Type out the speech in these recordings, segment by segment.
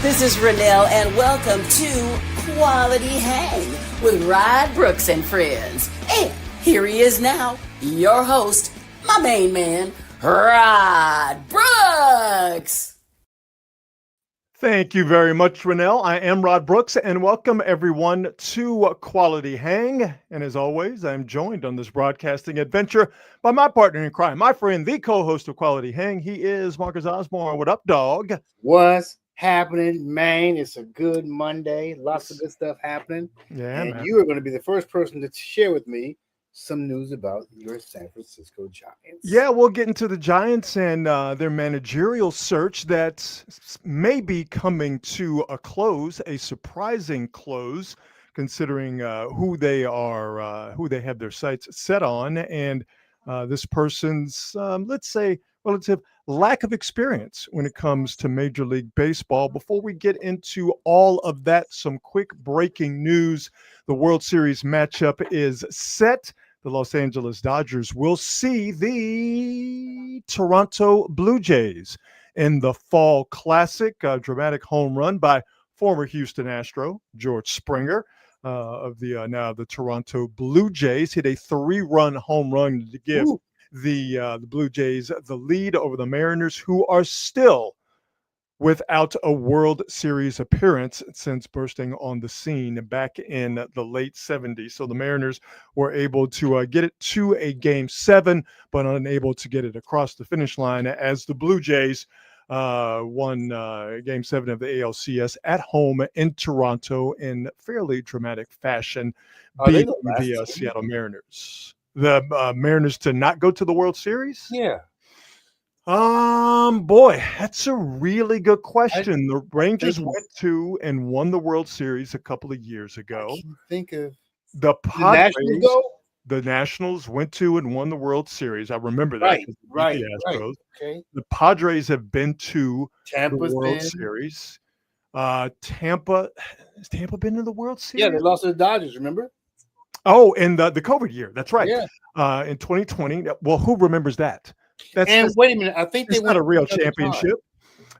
This is Renelle, and welcome to Quality Hang with Rod Brooks and friends. And here he is now, your host, my main man, Rod Brooks. Thank you very much, Renelle. I am Rod Brooks, and welcome everyone to Quality Hang. And as always, I'm joined on this broadcasting adventure by my partner in crime, my friend, the co-host of Quality Hang. He is Marcus Osborne. What up, dog? What's happening, man? It's a good Monday. Lots of good stuff happening. Yeah, and man. you are going to be the first person to share with me some news about your San Francisco Giants. Yeah, we'll get into the Giants and their managerial search that may be coming to a close, a surprising close, considering who they have their sights set on, and this person's, let's say, relative lack of experience when it comes to Major League Baseball. Before we get into all of that, some quick breaking news. The World Series matchup is set. The Los Angeles Dodgers will see the Toronto Blue Jays in the Fall Classic. A dramatic home run by former Houston Astro George Springer of the Toronto Blue Jays hit a 3-run home run to give the Blue Jays the lead over the Mariners, who are still without a World Series appearance since bursting on the scene back in the late 70s. So the Mariners were able to get it to a Game 7, but unable to get it across the finish line as the Blue Jays won Game 7 of the ALCS at home in Toronto in fairly dramatic fashion, beating the Seattle Mariners. The Mariners to not go to the World Series? Yeah. Boy, that's a really good question. The Rangers went to and won the World Series a couple of years ago. I can't think of the Padres. The Nationals went to and won the World Series. I remember that. Right. Okay. The Padres have been to the World Series. Has Tampa been to the World Series? Yeah, they lost to the Dodgers, remember? Oh, in the COVID year. That's right. Yeah. In 2020. Well, who remembers that? Wait a minute. I think they won a real championship.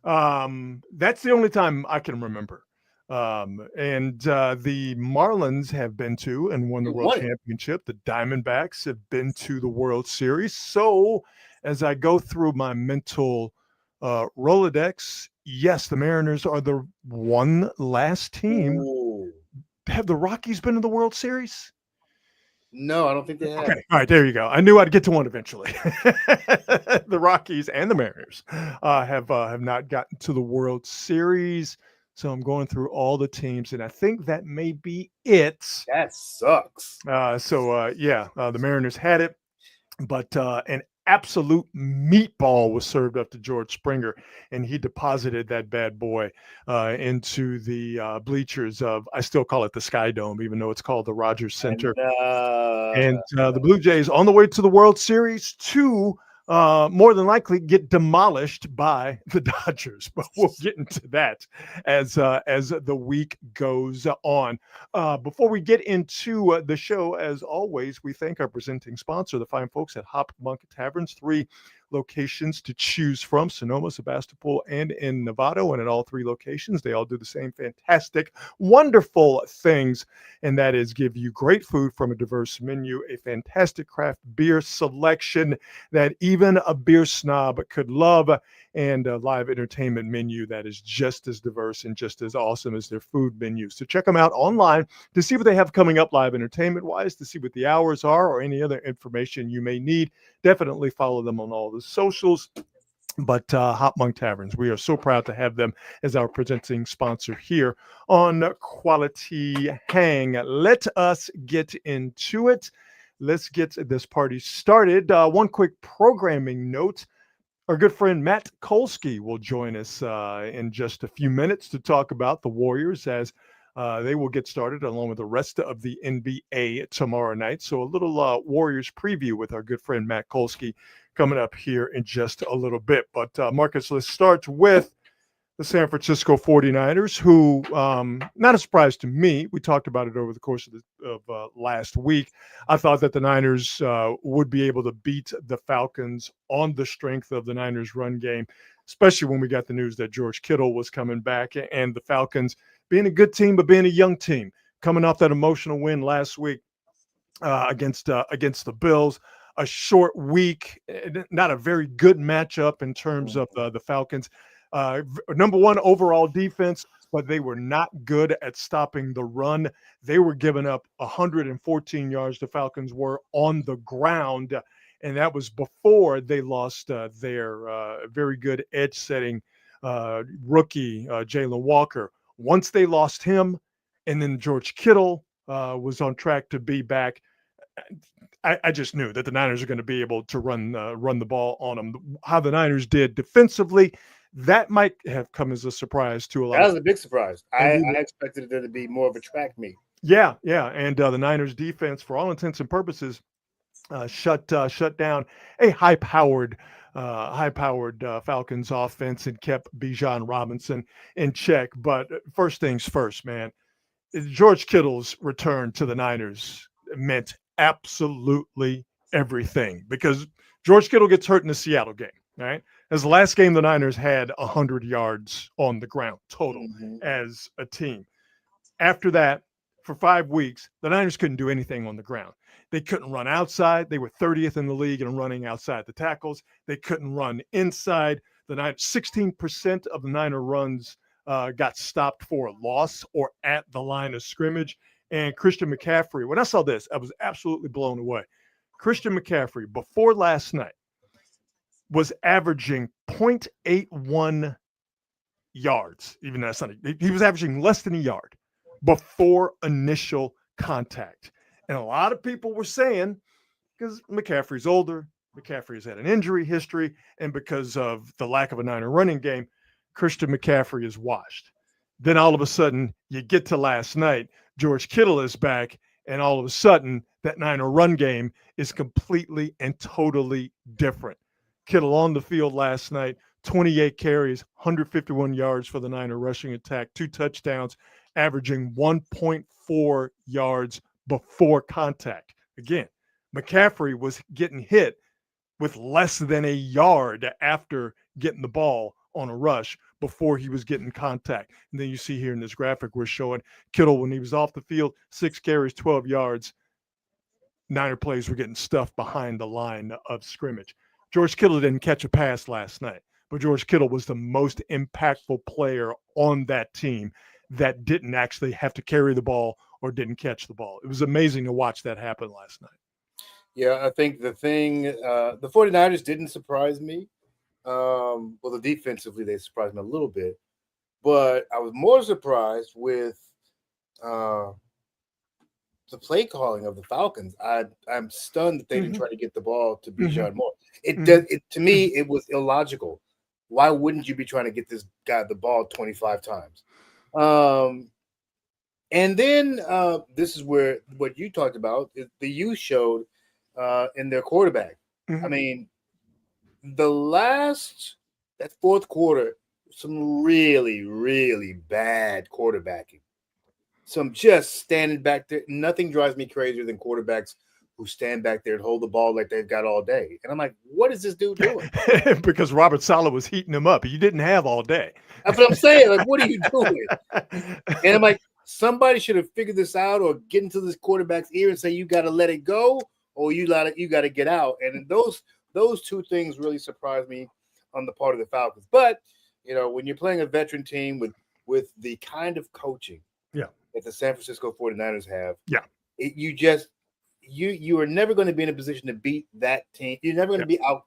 That's the only time I can remember. And the Marlins have been to and won the World Championship. The Diamondbacks have been to the World Series. So as I go through my mental Rolodex, yes, the Mariners are the one last team. Ooh. Have the Rockies been to the World Series? No, I don't think they have. Okay, all right, there you go. I knew I'd get to one eventually. The Rockies and the Mariners have not gotten to the World Series, so I'm going through all the teams, and I think that may be it. That sucks. The Mariners had it, but an absolute meatball was served up to George Springer, and he deposited that bad boy into the bleachers of, I still call it the Sky Dome, even though it's called the Rogers Center. And the Blue Jays on the way to the World Series to more than likely get demolished by the Dodgers, but we'll get into that as the week goes on. Before we get into the show, as always, we thank our presenting sponsor, the fine folks at Hop Monk Taverns. 3 locations to choose from: Sonoma, Sebastopol, and in Novato. And at all 3 locations, they all do the same fantastic, wonderful things, and that is give you great food from a diverse menu, a fantastic craft beer selection that even a beer snob could love, and a live entertainment menu that is just as diverse and just as awesome as their food menus. So check them out online to see what they have coming up live entertainment-wise, to see what the hours are, or any other information you may need. Definitely follow them on all the socials. But Hop Monk Taverns, we are so proud to have them as our presenting sponsor here on Quality Hang. Let us get into it. Let's get this party started. One quick programming note. Our good friend Matt Kolsky will join us in just a few minutes to talk about the Warriors as they will get started along with the rest of the NBA tomorrow night. So a little Warriors preview with our good friend Matt Kolsky coming up here in just a little bit. But Marcus, let's start with the San Francisco 49ers, who, not a surprise to me, we talked about it over the course of last week. I thought that the Niners would be able to beat the Falcons on the strength of the Niners run game, especially when we got the news that George Kittle was coming back, and the Falcons being a good team, but being a young team, coming off that emotional win last week against the Bills. A short week, not a very good matchup in terms of the Falcons. Number one overall defense, but they were not good at stopping the run. They were giving up 114 yards. The Falcons were on the ground, and that was before they lost their very good edge-setting rookie, Jalen Walker. Once they lost him, and then George Kittle was on track to be back, I just knew that the Niners are going to be able to run the ball on them. How the Niners did defensively, that might have come as a surprise to a lot. That was a big surprise. I expected there to be more of a track meet. Yeah, and the Niners defense, for all intents and purposes, shut down a high-powered Falcons offense and kept Bijan Robinson in check. But first things first, man, George Kittle's return to the Niners meant absolutely everything, because George Kittle gets hurt in the Seattle game, right? As the last game, the Niners had 100 yards on the ground total as a team. After that, for 5 weeks, the Niners couldn't do anything on the ground. They couldn't run outside. They were 30th in the league in running outside the tackles. They couldn't run inside. The Niners, 16% of the Niner runs got stopped for a loss or at the line of scrimmage. And Christian McCaffrey, when I saw this, I was absolutely blown away. Christian McCaffrey, before last night, was averaging 0.81 yards. Even that's not, he was averaging less than a yard before initial contact. And a lot of people were saying, because McCaffrey's older, McCaffrey's had an injury history, and because of the lack of a Niner running game, Christian McCaffrey is washed. Then all of a sudden, you get to last night, George Kittle is back, and all of a sudden, that Niner run game is completely and totally different. Kittle on the field last night, 28 carries, 151 yards for the Niner rushing attack, 2 touchdowns, averaging 1.4 yards before contact. Again, McCaffrey was getting hit with less than a yard after getting the ball on a rush before he was getting contact. And then you see here in this graphic, we're showing Kittle when he was off the field, 6 carries, 12 yards. Niner plays were getting stuffed behind the line of scrimmage. George Kittle didn't catch a pass last night, but George Kittle was the most impactful player on that team that didn't actually have to carry the ball or didn't catch the ball. It was amazing to watch that happen last night. Yeah, I think the 49ers didn't surprise me. Well, the defensively, they surprised me a little bit. But I was more surprised with the play calling of the Falcons. I'm stunned that they didn't try to get the ball to Bijan more. To me, it was illogical. Why wouldn't you be trying to get this guy the ball 25 times? And then this is where what you talked about, the youth showed in their quarterback. I mean, that fourth quarter, some really, really bad quarterbacking. Some just standing back there. Nothing drives me crazier than quarterbacks who stand back there and hold the ball like they've got all day. And I'm like, what is this dude doing? Because Robert Saleh was heating him up. You didn't have all day. That's what I'm saying. Like, what are you doing? And I'm like, somebody should have figured this out or get into this quarterback's ear and say, you got to let it go or you got to get out. And those two things really surprised me on the part of the Falcons. But, when you're playing a veteran team with the kind of coaching that the San Francisco 49ers have, you are never going to be in a position to beat that team. You're never going to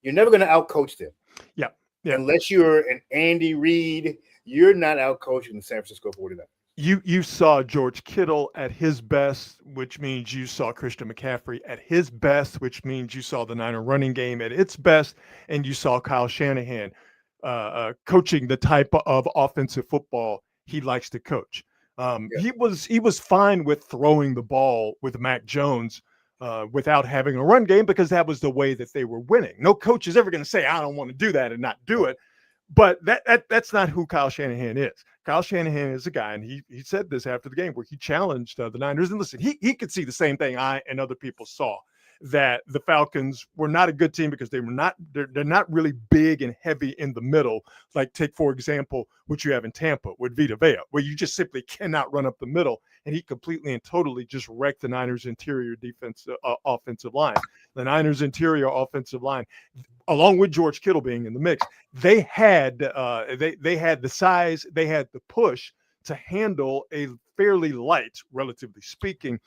you're never going to outcoach them. Yeah. Unless you're an Andy Reid, you're not outcoaching the San Francisco 49ers. You saw George Kittle at his best, which means you saw Christian McCaffrey at his best, which means you saw the Niner running game at its best, and you saw Kyle Shanahan coaching the type of offensive football he likes to coach. He was fine with throwing the ball with Mac Jones without having a run game because that was the way that they were winning. No coach is ever going to say, I don't want to do that and not do it. But that's not who Kyle Shanahan is. Kyle Shanahan is a guy, and he said this after the game where he challenged the Niners. And listen, he could see the same thing I and other people saw, that the Falcons were not a good team because they're not really big and heavy in the middle. Like, take, for example, what you have in Tampa with Vita Vea, where you just simply cannot run up the middle. And he completely and totally just wrecked the Niners' interior offensive line. The Niners' interior offensive line, along with George Kittle being in the mix, they had the size, they had the push to handle a fairly light, relatively speaking,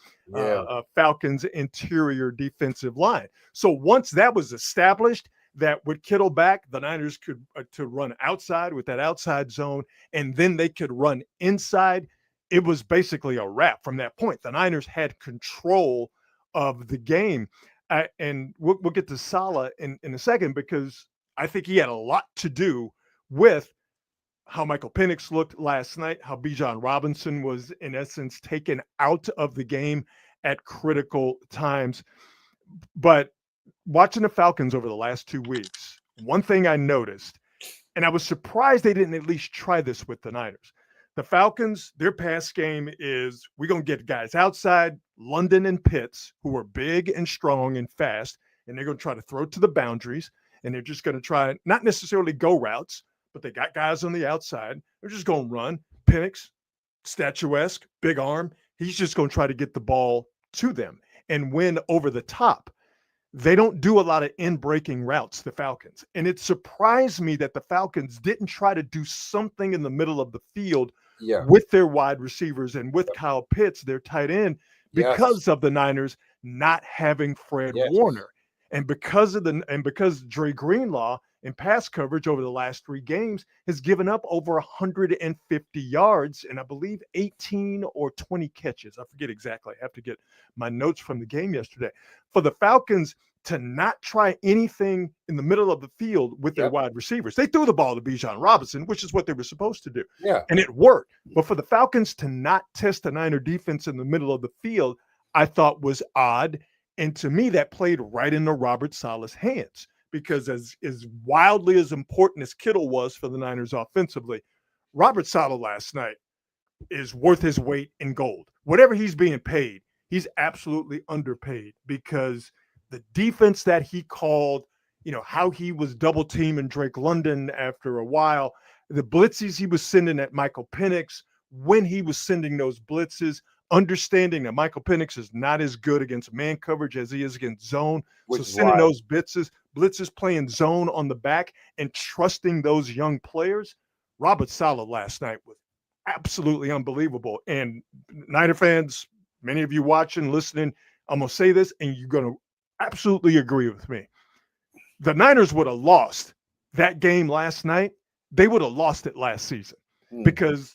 Falcons interior defensive line. So once that was established, that with Kittle back, the Niners could to run outside with that outside zone, and then they could run inside. It was basically a wrap from that point. The Niners had control of the game. And we'll get to Saleh in a second, because I think he had a lot to do with how Michael Penix looked last night, how Bijan Robinson was, in essence, taken out of the game at critical times. But watching the Falcons over the last 2 weeks, one thing I noticed, and I was surprised they didn't at least try this with the Niners. The Falcons, their pass game is, we're going to get guys outside, London and Pitts, who are big and strong and fast, and they're going to try to throw to the boundaries, and they're just going to try not necessarily go routes, but they got guys on the outside. They're just going to run. Penix, statuesque, big arm. He's just going to try to get the ball to them and win over the top. They don't do a lot of in-breaking routes, the Falcons. And it surprised me that the Falcons didn't try to do something in the middle of the field with their wide receivers and with Kyle Pitts, their tight end, because of the Niners not having Fred Warner. And because Dre Greenlaw in pass coverage over the last 3 games has given up over 150 yards and I believe 18 or 20 catches. I forget exactly. I have to get my notes from the game yesterday. For the Falcons to not try anything in the middle of the field with their wide receivers. They threw the ball to Bijan Robinson, which is what they were supposed to do. And it worked. But for the Falcons to not test the Niner defense in the middle of the field, I thought was odd. And to me, that played right into Robert Saleh's hands, because as wildly as important as Kittle was for the Niners offensively, Robert Saleh last night is worth his weight in gold. Whatever he's being paid, he's absolutely underpaid, because the defense that he called, how he was double teaming Drake London after a while, the blitzes he was sending at Michael Penix, when he was sending those blitzes, understanding that Michael Penix is not as good against man coverage as he is against zone. So sending those blitzes, playing zone on the back and trusting those young players. Robert Saleh last night was absolutely unbelievable. And Niner fans, many of you watching, listening, I'm going to say this and you're going to absolutely agree with me. The Niners would have lost that game last night. They would have lost it last season because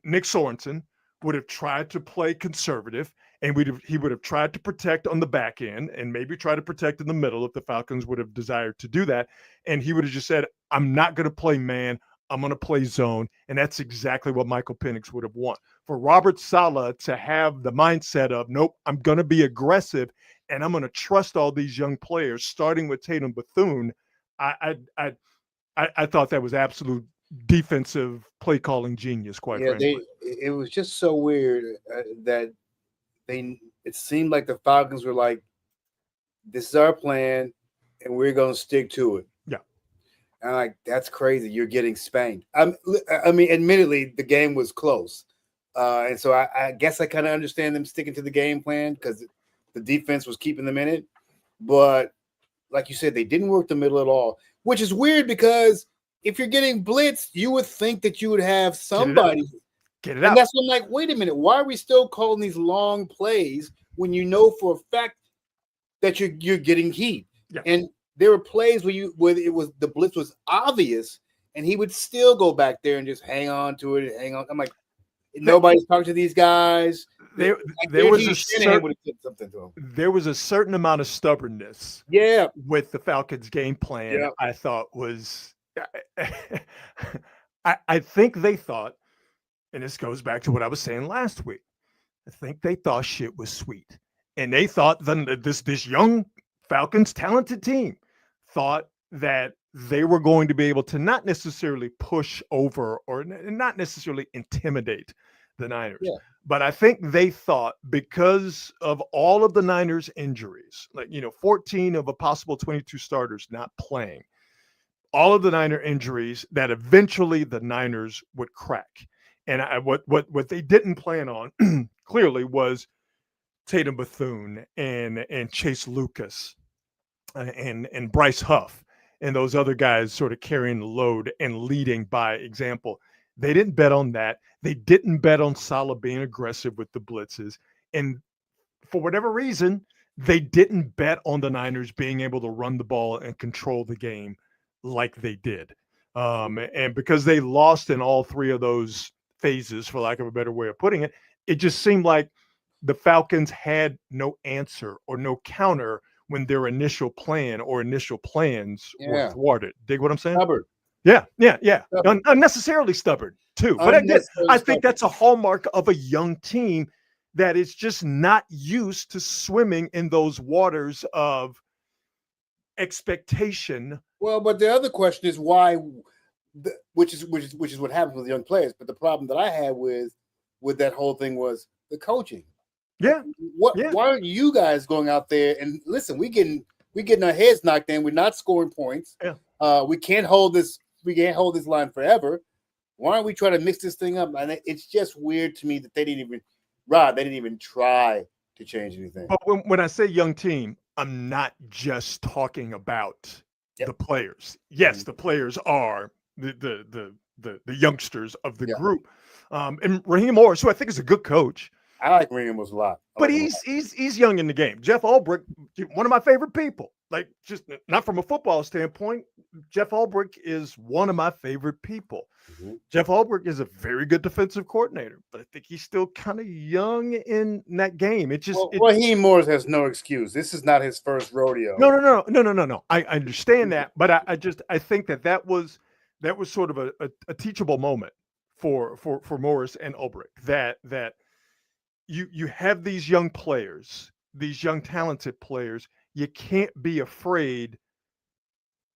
Nick Sorensen would have tried to play conservative, and he would have tried to protect on the back end and maybe try to protect in the middle if the Falcons would have desired to do that. And he would have just said, I'm not going to play man. I'm going to play zone. And that's exactly what Michael Penix would have want. For Robert Saleh to have the mindset of, nope, I'm going to be aggressive and I'm going to trust all these young players, starting with Tatum Bethune. I thought that was absolute defensive play calling genius, quite frankly. It was just so weird that it seemed like the Falcons were like, this is our plan and we're going to stick to it. Yeah. And like, that's crazy. You're getting spanked. I mean, admittedly, the game was close. And so I guess I kind of understand them sticking to the game plan because the defense was keeping them in it. But like you said, they didn't work the middle at all, which is weird because if you're getting blitzed, you would think that you would have somebody get it out. And that's when I'm like, wait a minute, why are we still calling these long plays when you know for a fact that you're getting heat? Yeah. And there were plays where it was the blitz was obvious, and he would still go back there and just hang on to it and hang on. I'm like, nobody's talking to these guys. There was a certain amount of stubbornness. With the Falcons' game plan. Yeah. I thought was. I think they thought, and this goes back to what I was saying last week. I think they thought shit was sweet, and they thought this young Falcons talented team thought that they were going to be able to not necessarily push over or not necessarily intimidate the Niners. Yeah. But I think they thought because of all of the Niners injuries, 14 of a possible 22 starters not playing, all of the Niner injuries, that eventually the Niners would crack. And what they didn't plan on clearly was Tatum Bethune and Chase Lucas and Bryce Huff and those other guys sort of carrying the load and leading by example. They didn't bet on that. They didn't bet on Saleh being aggressive with the blitzes. And for whatever reason, they didn't bet on the Niners being able to run the ball and control the game like they did. And because they lost in all three of those phases, for lack of a better way of putting it, it just seemed like the Falcons had no answer or no counter when their initial plan or initial plans were thwarted. Dig what I'm saying? Stubborn. Yeah. Unnecessarily stubborn too. But I think that's a hallmark of a young team that is just not used to swimming in those waters of expectation. Well, but the other question is why, which is what happens with young players. But the problem that I had with that whole thing was the coaching. Yeah. Why aren't you guys going out there and listen? We getting our heads knocked in. We're not scoring points. Yeah. We can't hold this. We can't hold this line forever. Why aren't we trying to mix this thing up? And it's just weird to me that they didn't even try to change anything. But when I say young team, I'm not just talking about the players. Yes, the players are the youngsters of the group. And Raheem Morris, who I think is a good coach. I like Raheem Morris a lot. But he's young in the game. Jeff Ulbrich, one of my favorite people. Like, just not from a football standpoint, Jeff Ulbrich is one of my favorite people. Mm-hmm. Jeff Ulbrich is a very good defensive coordinator, but I think he's still kind of young in that game. Raheem Morris has no excuse. This is not his first rodeo. No. I understand that, but I think that was sort of a teachable moment for Morris and Ulbrich that you have these young players, these young talented players. You can't be afraid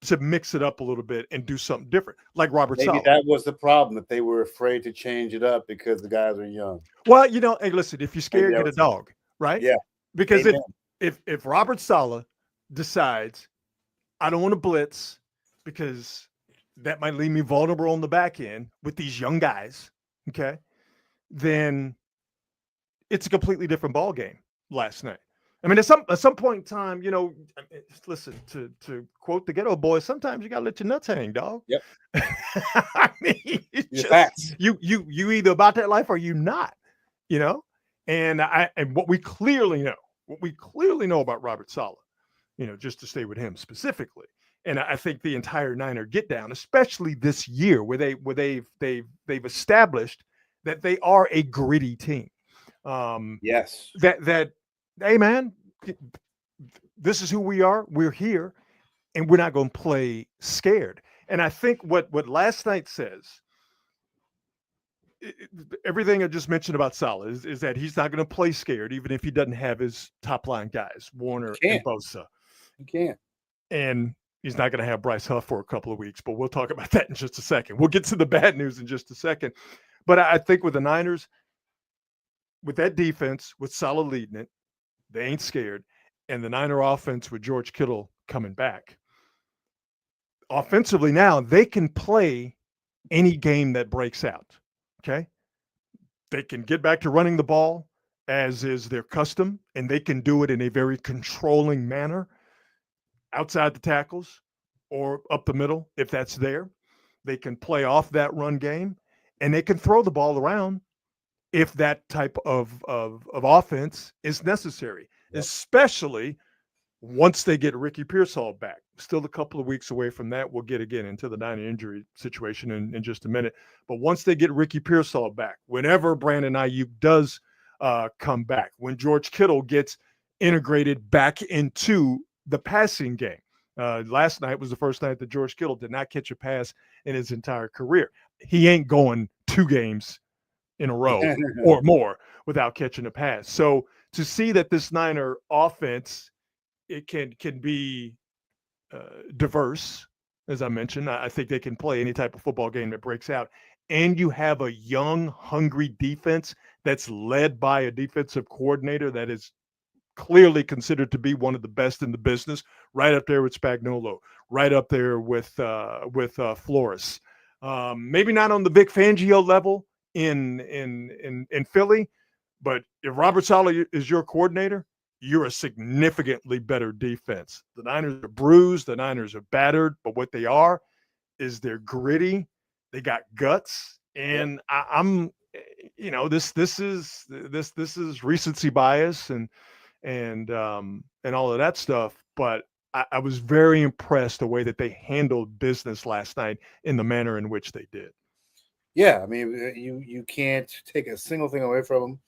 to mix it up a little bit and do something different, like Robert Saleh. Maybe that was the problem, that they were afraid to change it up because the guys are young. Well, hey, listen, if you're scared, get a dog, right? Yeah. Because if Robert Saleh decides, I don't want to blitz because that might leave me vulnerable on the back end with these young guys, okay, then it's a completely different ball game last night. I mean, at some point in time, listen, to quote the Ghetto Boys, sometimes you gotta let your nuts hang, dog. Yep. I mean, facts. You either about that life or you not, And what we clearly know about Robert Saleh, just to stay with him specifically, and I think the entire Niner get down, especially this year, where they've established that they are a gritty team. Yes. That hey man, this is who we are. We're here, and we're not going to play scared. And I think what last night says, everything I just mentioned about Saleh is that he's not going to play scared, even if he doesn't have his top line guys, Warner and Bosa. He can't. And he's not going to have Bryce Huff for a couple of weeks, but we'll talk about that in just a second. We'll get to the bad news in just a second. But I think with the Niners, with that defense, with Saleh leading it, they ain't scared. And the Niner offense with George Kittle coming back. Offensively now, they can play any game that breaks out, okay? They can get back to running the ball, as is their custom, and they can do it in a very controlling manner outside the tackles or up the middle if that's there. They can play off that run game, and they can throw the ball around if that type of offense is necessary, especially once they get Ricky Pearsall back. Still a couple of weeks away from that. We'll get again into the Niner injury situation in just a minute. But once they get Ricky Pearsall back, whenever Brandon Ayuk does come back, when George Kittle gets integrated back into the passing game. Last night was the first night that George Kittle did not catch a pass in his entire career. He ain't going 2 games in a row or more without catching a pass. So to see that this Niner offense, it can be diverse, as I mentioned. I think they can play any type of football game that breaks out. And you have a young, hungry defense that's led by a defensive coordinator that is clearly considered to be one of the best in the business, right up there with Spagnuolo, right up there with Flores. Maybe not on the Vic Fangio level in Philly, but if Robert Saleh is your coordinator, you're a significantly better defense. The Niners are bruised, the Niners are battered, but what they are is they're gritty, they got guts, and I'm this is recency bias and all of that stuff, but I was very impressed the way that they handled business last night in the manner in which they did. Yeah, I mean, you can't take a single thing away from them.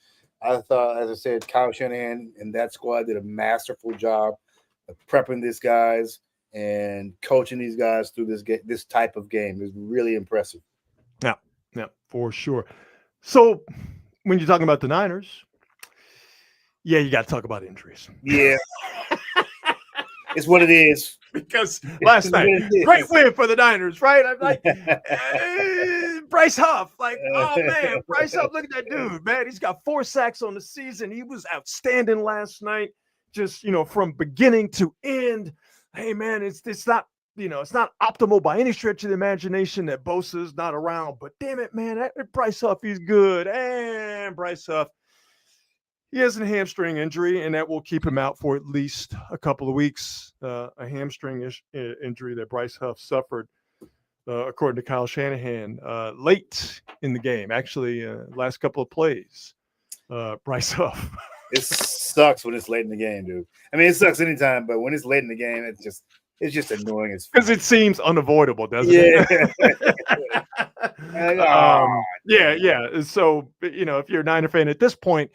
I thought, as I said, Kyle Shanahan and that squad did a masterful job of prepping these guys and coaching these guys through this type of game. It was really impressive. Yeah, for sure. So when you're talking about the Niners, yeah, you got to talk about injuries. Yeah. It's what it is. Because last night, great win for the Niners, right? I'm like, Bryce Huff, like, oh man, Bryce Huff, look at that dude, man. He's got 4 sacks on the season. He was outstanding last night, just, from beginning to end. Hey, man, it's not, it's not optimal by any stretch of the imagination that Bosa's not around, but damn it, man, that Bryce Huff, he's good. And Bryce Huff, he has a hamstring injury, and that will keep him out for at least a couple of weeks. A hamstring injury that Bryce Huff suffered, according to Kyle Shanahan, late in the game. Actually, last couple of plays, Bryce Huff. It sucks when it's late in the game, dude. I mean, it sucks anytime, but when it's late in the game, it's just annoying. Because it seems unavoidable, doesn't it? Yeah. So, if you're a Niner fan at this point,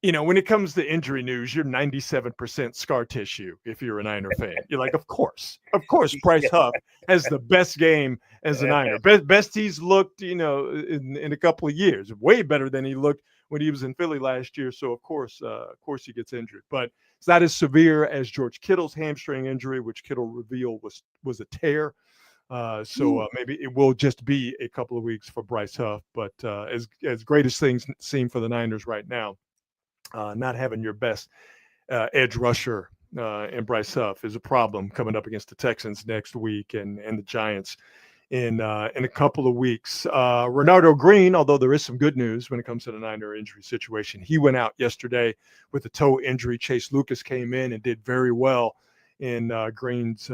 when it comes to injury news, you're 97% scar tissue if you're a Niner fan. You're like, of course, Bryce Huff has the best game as a Niner. Best he's looked, in a couple of years. Way better than he looked when he was in Philly last year. So, of course he gets injured. But it's not as severe as George Kittle's hamstring injury, which Kittle revealed was a tear. So maybe it will just be a couple of weeks for Bryce Huff. But as great as things seem for the Niners right now, not having your best edge rusher in Bryce Huff is a problem coming up against the Texans next week and the Giants in a couple of weeks. Renardo Green, although there is some good news when it comes to the Niner injury situation, he went out yesterday with a toe injury. Chase Lucas came in and did very well in Green's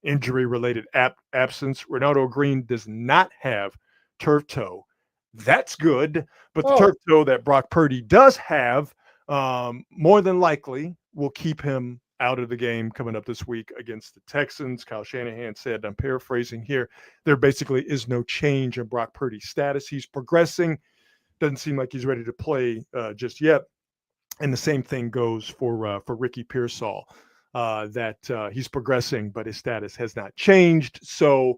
injury-related absence. Renardo Green does not have turf toe. That's good, but the turf toe that Brock Purdy does have, more than likely, will keep him out of the game coming up this week against the Texans. Kyle Shanahan said, I'm paraphrasing here, there basically is no change in Brock Purdy's status. He's progressing. Doesn't seem like he's ready to play just yet. And the same thing goes for Ricky Pearsall, that he's progressing, but his status has not changed. So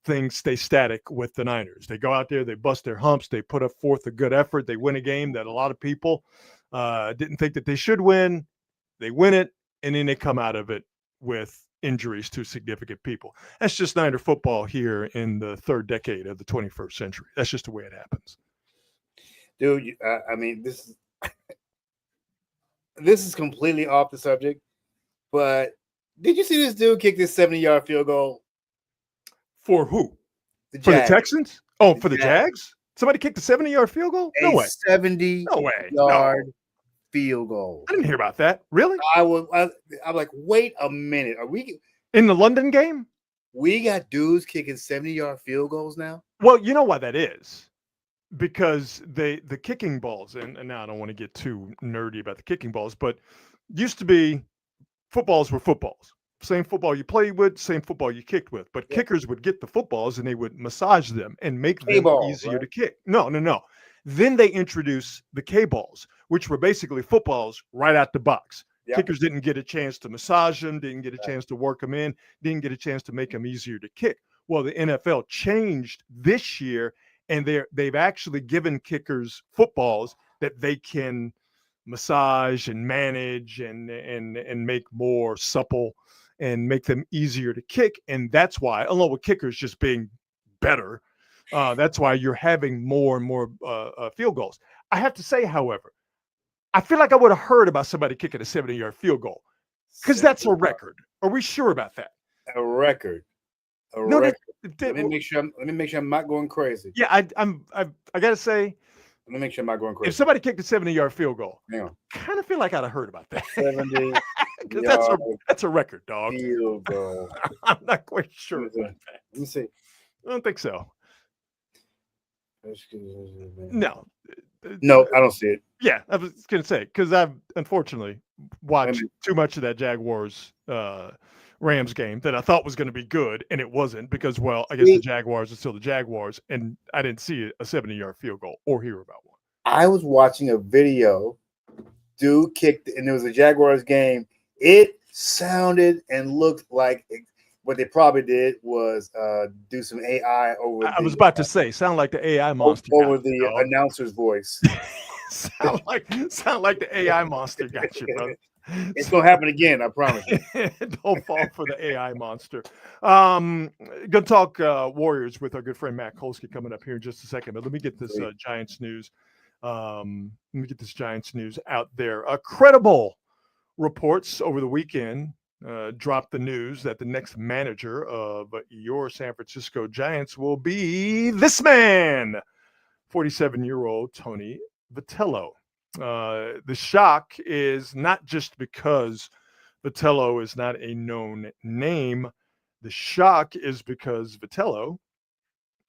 things stay static with the Niners. They go out there, they bust their humps, they put forth a good effort, they win a game that a lot of people didn't think that they should win. They win it, and then they come out of it with injuries to significant people. That's just Niner football here in the third decade of the 21st century. That's just the way it happens. Dude, I mean, this is completely off the subject, but did you see this dude kick this 70-yard field goal? For who? For the Texans? Oh, for the Jags? Somebody kicked a 70-yard field goal? No way. 70-yard field goal. I didn't hear about that. Really? I'm like, wait a minute. Are we in the London game? We got dudes kicking 70-yard field goals now? Well, you know why that is. Because the kicking balls, and now I don't want to get too nerdy about the kicking balls, but used to be footballs were footballs. Same football you played with, same football you kicked with. But kickers would get the footballs and they would massage them and make them easier to kick. No. Then they introduced the K-balls, which were basically footballs right out the box. Yep. Kickers didn't get a chance to massage them, didn't get a chance to work them in, didn't get a chance to make them easier to kick. Well, the NFL changed this year, and they've actually given kickers footballs that they can massage and manage and make more supple and make them easier to kick. And that's why, along with kickers just being better, that's why you're having more and more field goals. I have to say, however, I feel like I would have heard about somebody kicking a 70-yard field goal because that's a record. Are we sure about that? A record. No, record. Let me make sure I'm not going crazy. Yeah, I gotta say, let me make sure I'm not going crazy. If somebody kicked a 70-yard field goal, I kind of feel like I'd have heard about that. 70 because that's a record, dog. Field goal. I'm not quite sure. Let me see. I don't think so. No, I don't see it. Yeah, I was gonna say because I've unfortunately watched too much of that Jaguars Rams game that I thought was going to be good, and it wasn't because, well, I guess the Jaguars are still the Jaguars, and I didn't see a 70-yard field goal or hear about one. I was watching a video. Dude kicked, and it was a Jaguars game. It sounded and looked like what they probably did was do some AI over. I was about to say, sound like the AI monster over the announcer's voice. sound like the AI monster got you, brother. It's gonna happen again, I promise you. Don't fall for the AI monster. Gonna talk Warriors with our good friend Matt Kolsky coming up here in just a second. But let me get this Giants news. Out there. Credible reports over the weekend dropped the news that the next manager of your San Francisco Giants will be this man, 47-year-old Tony Vitello. The shock is not just because Vitello is not a known name. The shock is because Vitello,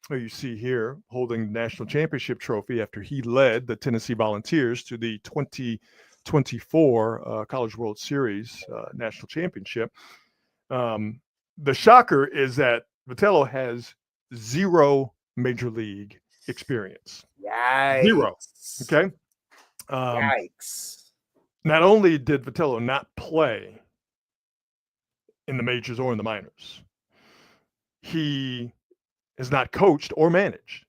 who you see here holding the national championship trophy after he led the Tennessee Volunteers to the 2024 College World Series national championship. The shocker is that Vitello has zero major league experience. Yikes. Zero. Okay. Yikes. Not only did Vitello not play in the majors or in the minors, he has not coached or managed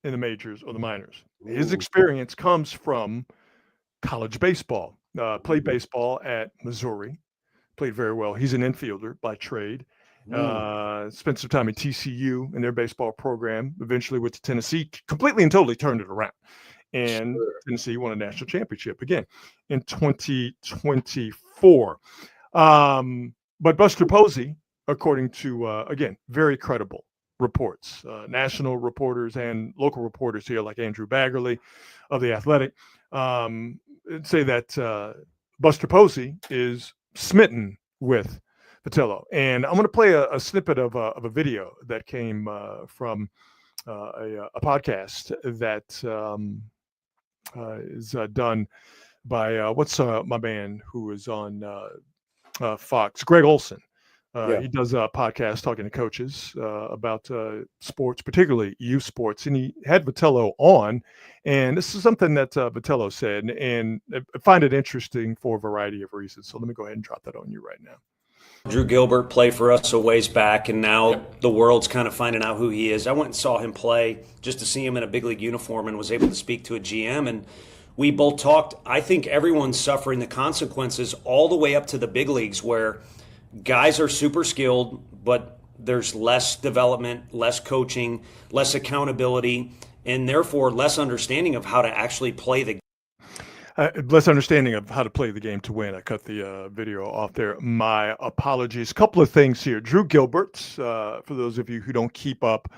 in the majors or the minors. His experience comes from college baseball. Played baseball at Missouri, played very well. He's an infielder by trade. Spent some time at TCU in their baseball program, eventually went to Tennessee, completely and totally turned it around. And Tennessee won a national championship again in 2024. But Buster Posey, according to, again, very credible reports, national reporters and local reporters here like Andrew Baggerly of The Athletic, say that Buster Posey is smitten with Vitello. And I'm going to play a snippet of a video that came from a podcast that is done by what's my man who is on Fox, Greg Olson. He does a podcast talking to coaches about sports, particularly youth sports, and he had Vitello on. And this is something that Vitello said, and I find it interesting for a variety of reasons. So let me go ahead and drop that on you right now. Drew Gilbert played for us a ways back, and now the world's kind of finding out who he is. I went and saw him play just to see him in a big league uniform and was able to speak to a GM, and we both talked. I think everyone's suffering the consequences all the way up to the big leagues where guys are super skilled, but there's less development, less coaching, less accountability, and therefore less understanding of how to actually play the game. Less understanding of how to play the game to win. I cut the video off there. My apologies. Couple of things here. Drew Gilbert, for those of you who don't keep up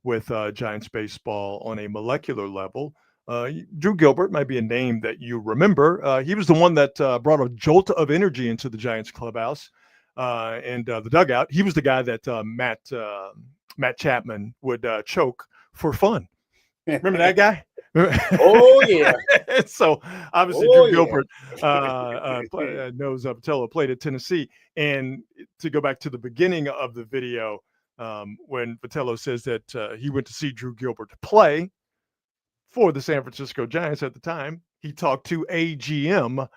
with Giants baseball on a molecular level, Drew Gilbert might be a name that you remember. He was the one that brought a jolt of energy into the Giants clubhouse and the dugout. He was the guy that Matt Chapman would choke for fun. Remember that guy? Oh yeah. So obviously Drew Gilbert knows Vitello played at Tennessee. And to go back to the beginning of the video, when Vitello says that he went to see Drew Gilbert play for the San Francisco Giants at the time, he talked to a GM,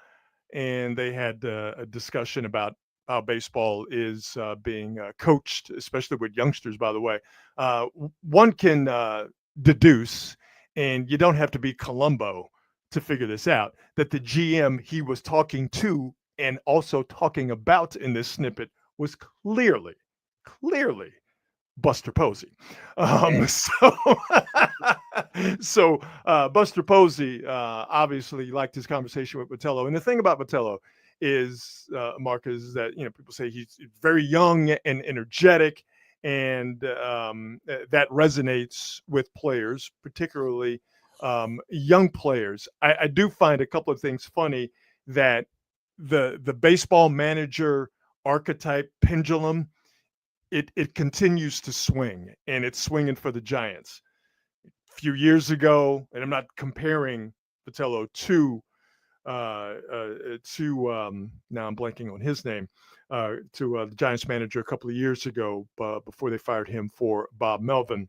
and they had a discussion about how baseball is being coached, especially with youngsters, by the way. One can deduce, and you don't have to be Columbo to figure this out, that the GM he was talking to and also talking about in this snippet was clearly Buster Posey. So Buster Posey obviously liked his conversation with Botello. And the thing about Botello is, Mark, is that, people say he's very young and energetic, and that resonates with players, particularly young players. I do find a couple of things funny, that the baseball manager archetype pendulum, it continues to swing, and it's swinging for the Giants. A few years ago, and I'm not comparing Botello to now I'm blanking on his name, to the Giants manager a couple of years ago, before they fired him for Bob Melvin.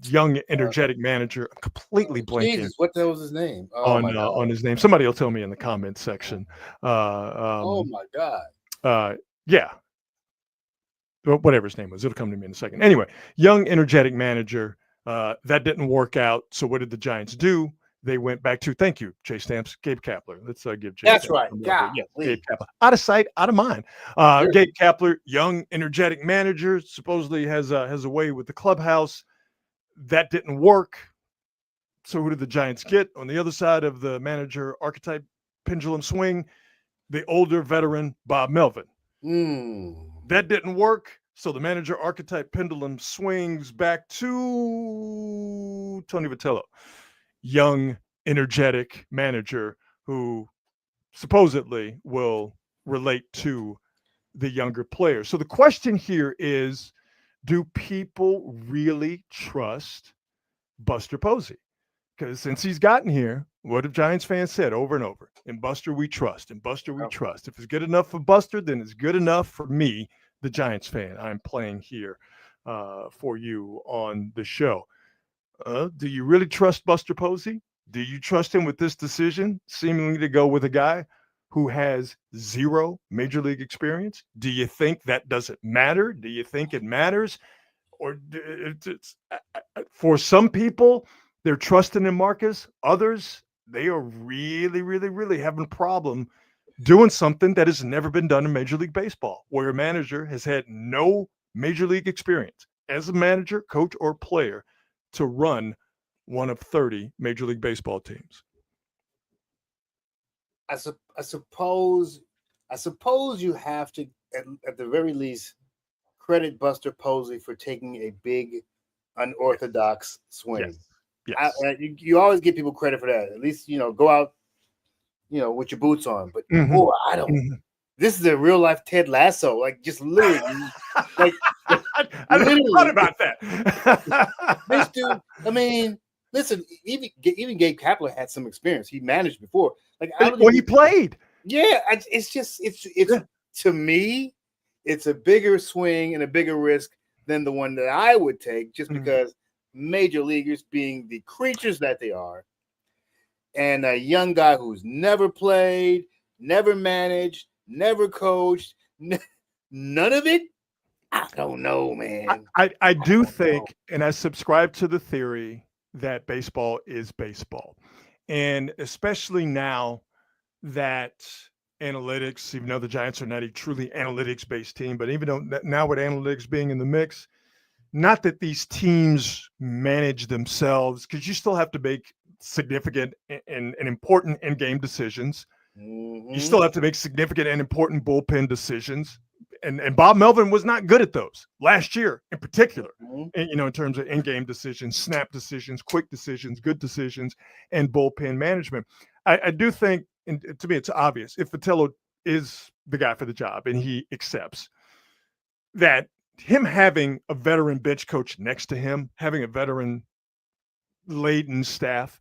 Young, energetic manager. I'm completely blanking. Jesus, what the hell was his name? Oh my God. On his name. Somebody will tell me in the comments section. Oh my God. Yeah. Whatever his name was, it'll come to me in a second. Anyway, young, energetic manager. That didn't work out. So what did the Giants do? They went back to, thank you, Jay Stamps, Gabe Kapler. Let's give Jay. That's Stamps right. Yeah, Gabe Kapler. Out of sight, out of mind. Sure. Gabe Kapler, young, energetic manager, supposedly has a way with the clubhouse. That didn't work. So who did the Giants get on the other side of the manager archetype pendulum swing? The older veteran Bob Melvin. That didn't work. So the manager archetype pendulum swings back to Tony Vitello, young, energetic manager who supposedly will relate to the younger players. So the question here is, do people really trust Buster Posey? Because since he's gotten here, what have Giants fans said over and over? In Buster, we trust. In Buster, we trust. If it's good enough for Buster, then it's good enough for me, the Giants fan. I'm playing here for you on the show. Do you really trust Buster Posey? Do you trust him with this decision, seemingly to go with a guy who has zero major league experience? Do you think that doesn't matter? Do you think it matters? Or for some people, they're trusting in Marcus. Others, they are really, really, really having a problem doing something that has never been done in Major League Baseball, where a manager has had no major league experience as a manager, coach, or player to run one of 30 Major League Baseball teams. I suppose you have to, at the very least, credit Buster Posey for taking a big, unorthodox swing. Yes. You always give people credit for that. At least, go out, with your boots on. But boy, I don't. Mm-hmm. This is a real life Ted Lasso. Like, just literally, I never thought about that. This dude. I mean, listen. Even Gabe Kapler had some experience. He managed before. Like, he played. Yeah, it's to me, it's a bigger swing and a bigger risk than the one that I would take, just because major leaguers, being the creatures that they are, and a young guy who's never played, never managed, never coached, none of it. I don't know, man. I do think, and I subscribe to the theory that baseball is baseball. And especially now that analytics, even though the Giants are not a truly analytics-based team, but even though now with analytics being in the mix, not that these teams manage themselves, because you still have to make significant and important in-game decisions. You still have to make significant and important bullpen decisions. And Bob Melvin was not good at those last year in particular, in terms of in-game decisions, snap decisions, quick decisions, good decisions, and bullpen management. I do think, and to me, it's obvious, if Vitello is the guy for the job and he accepts, that him having a veteran bench coach next to him, having a veteran laden staff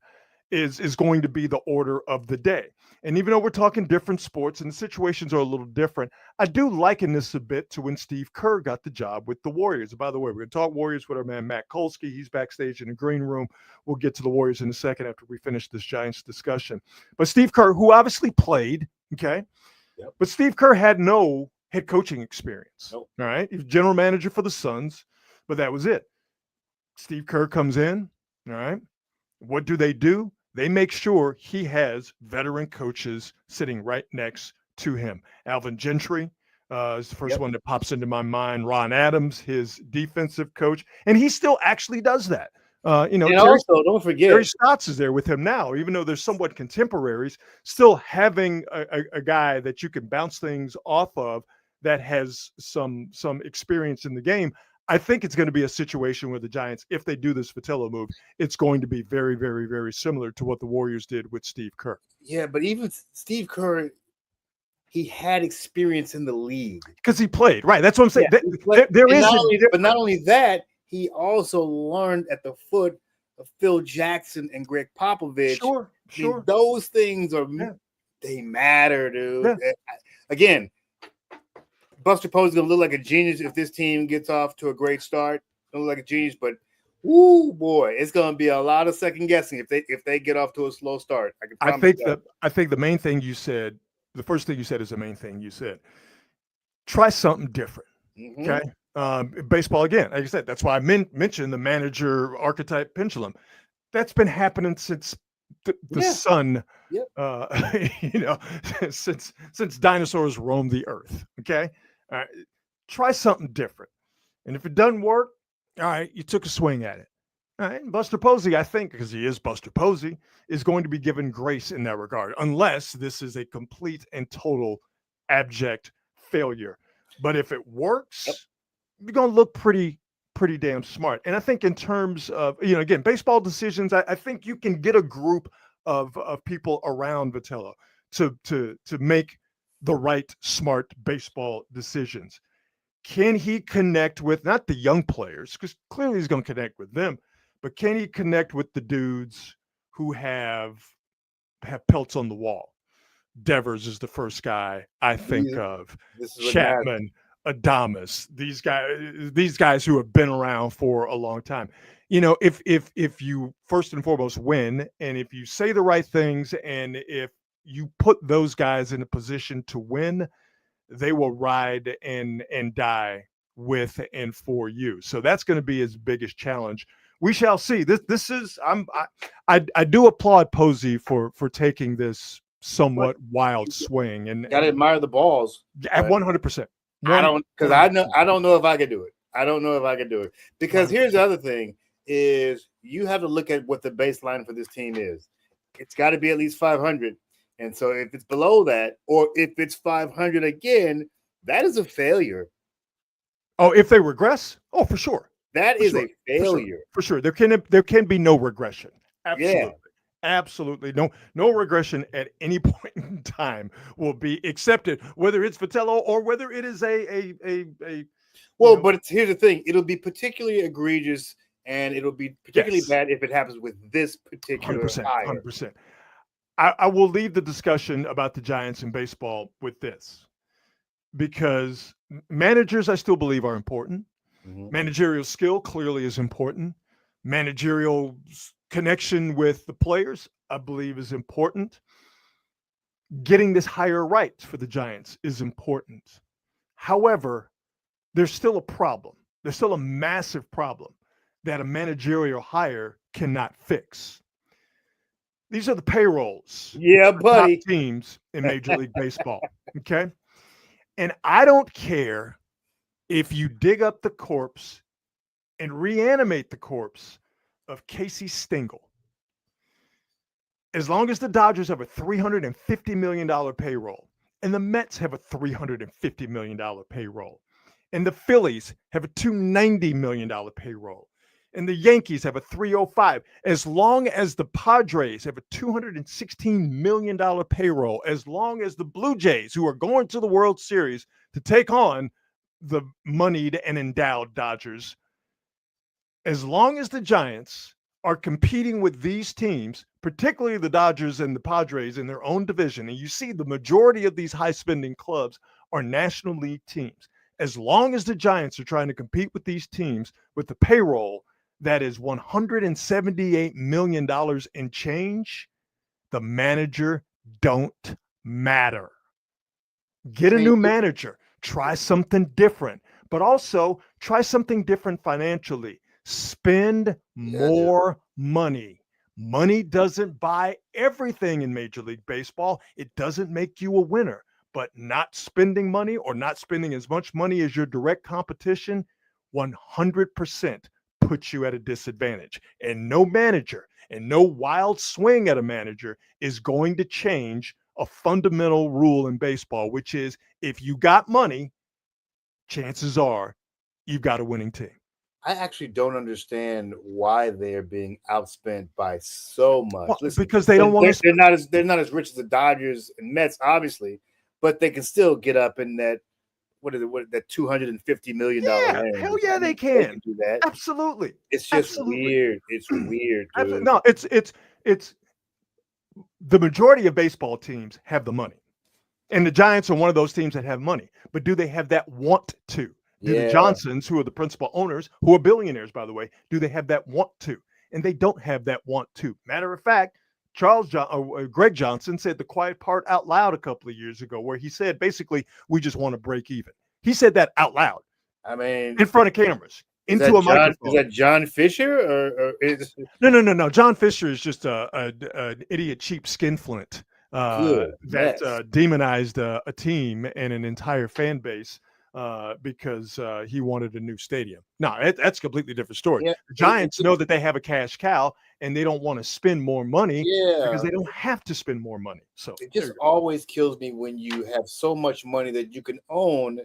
is going to be the order of the day. And even though we're talking different sports and the situations are a little different, I do liken this a bit to when Steve Kerr got the job with the Warriors. By the way, we're going to talk Warriors with our man Matt Kolsky. He's backstage in the green room. We'll get to the Warriors in a second after we finish this Giants discussion. But Steve Kerr, who obviously played, okay, but Steve Kerr had no head coaching experience. All right. He was general manager for the Suns, but that was it. Steve Kerr comes in. All right. What do? They make sure he has veteran coaches sitting right next to him. Alvin Gentry is the first one that pops into my mind. Ron Adams, his defensive coach, and he still actually does that. And also, don't forget, Terry Stotts is there with him now, even though they're somewhat contemporaries, still having a guy that you can bounce things off of that has some experience in the game. I think it's going to be a situation where the Giants, if they do this Vitello move, it's going to be very, very, very similar to what the Warriors did with Steve Kerr. Yeah, but even Steve Kerr, he had experience in the league. Because he played, right? That's what I'm saying. Yeah, but not only that, he also learned at the foot of Phil Jackson and Greg Popovich. Sure. Those things they matter, dude. Yeah. Again, Buster Posey gonna look like a genius if this team gets off to a great start. Gonna look like a genius, but boy, it's gonna be a lot of second guessing if they get off to a slow start. I think the main thing you said, the first thing you said is the main thing you said. Try something different. Mm-hmm. Okay. Baseball again, like I said, that's why I mentioned the manager archetype pendulum. That's been happening since the sun. Yep. Since dinosaurs roamed the earth. Okay. All right. Try something different. And if it doesn't work, all right, you took a swing at it. All right. Buster Posey, I think, because he is Buster Posey, is going to be given grace in that regard, unless this is a complete and total abject failure. But if it works, you're going to look pretty damn smart. And I think in terms of, again, baseball decisions, I think you can get a group of people around Vitello to make the right, smart baseball decisions. Can he connect with not the young players, because clearly he's going to connect with them, but can he connect with the dudes who have pelts on the wall? Devers is the first guy I think of. Chapman, Adames, these guys who have been around for a long time. If you first and foremost win, and if you say the right things, and if you put those guys in a position to win, they will ride and die with and for you. So that's going to be his biggest challenge. We shall see. This is I do applaud Posey for taking this somewhat wild swing, and gotta admire the balls at 100%. I don't know if I could do it. I don't know if I could do it, because here's the other thing: is you have to look at what the baseline for this team is. It's got to be at least 500, and so if it's below that, or if it's 500 again, that is a failure. Oh, if they regress, for sure. That is a failure. For sure. There can be no regression. Absolutely. Yeah. Absolutely. No regression at any point in time will be accepted, whether it's Vitello or whether it is but here's the thing. It'll be particularly egregious, and it'll be particularly bad if it happens with this particular 100%. I will leave the discussion about the Giants in baseball with this, because managers, I still believe, are important. Mm-hmm. Managerial skill clearly is important. Managerial connection with the players, I believe, is important. Getting this hire right for the Giants is important. However, there's still a problem. There's still a massive problem that a managerial hire cannot fix. These are the payrolls. Yeah, buddy. Top teams in Major League Baseball. Okay. And I don't care if you dig up the corpse and reanimate the corpse of Casey Stengel. As long as the Dodgers have a $350 million payroll, and the Mets have a $350 million payroll, and the Phillies have a $290 million payroll, and the Yankees have a $305, as long as the Padres have a $216 million payroll, as long as the Blue Jays, who are going to the World Series to take on the moneyed and endowed Dodgers, as long as the Giants are competing with these teams, particularly the Dodgers and the Padres in their own division, and you see the majority of these high-spending clubs are National League teams. As long as the Giants are trying to compete with these teams with the payroll that is $178 million in change, the manager don't matter. Get a new manager. Try something different, but also try something different financially. Spend more money. Money doesn't buy everything in Major League Baseball. It doesn't make you a winner, but not spending money or not spending as much money as your direct competition 100% puts you at a disadvantage. And no manager and no wild swing at a manager is going to change a fundamental rule in baseball, which is if you got money, chances are you've got a winning team. I actually don't understand why they're being outspent by so much. Well, Listen, because they don't want to. They're not as rich as the Dodgers and Mets, obviously, but they can still get up in that. What that $250 million range? Hell yeah, they can. They can do that. Absolutely. It's just weird. It's weird, dude. No, it's the majority of baseball teams have the money, and the Giants are one of those teams that have money. But do they have that want to? Do the Johnsons, who are the principal owners, who are billionaires, by the way, do they have that want to? And they don't have that want to. Matter of fact, Greg Johnson said the quiet part out loud a couple of years ago, where he said, basically, we just want to break even. He said that out loud. I mean, in front of cameras, into a microphone. Is that John Fisher or is... No. John Fisher is just an idiot, cheap skinflint that demonized a team and an entire fan base because he wanted a new stadium. No, that's a completely different story. Yeah, the Giants know that they have a cash cow and they don't want to spend more money because they don't have to spend more money. So it just always kills me when you have so much money that you can own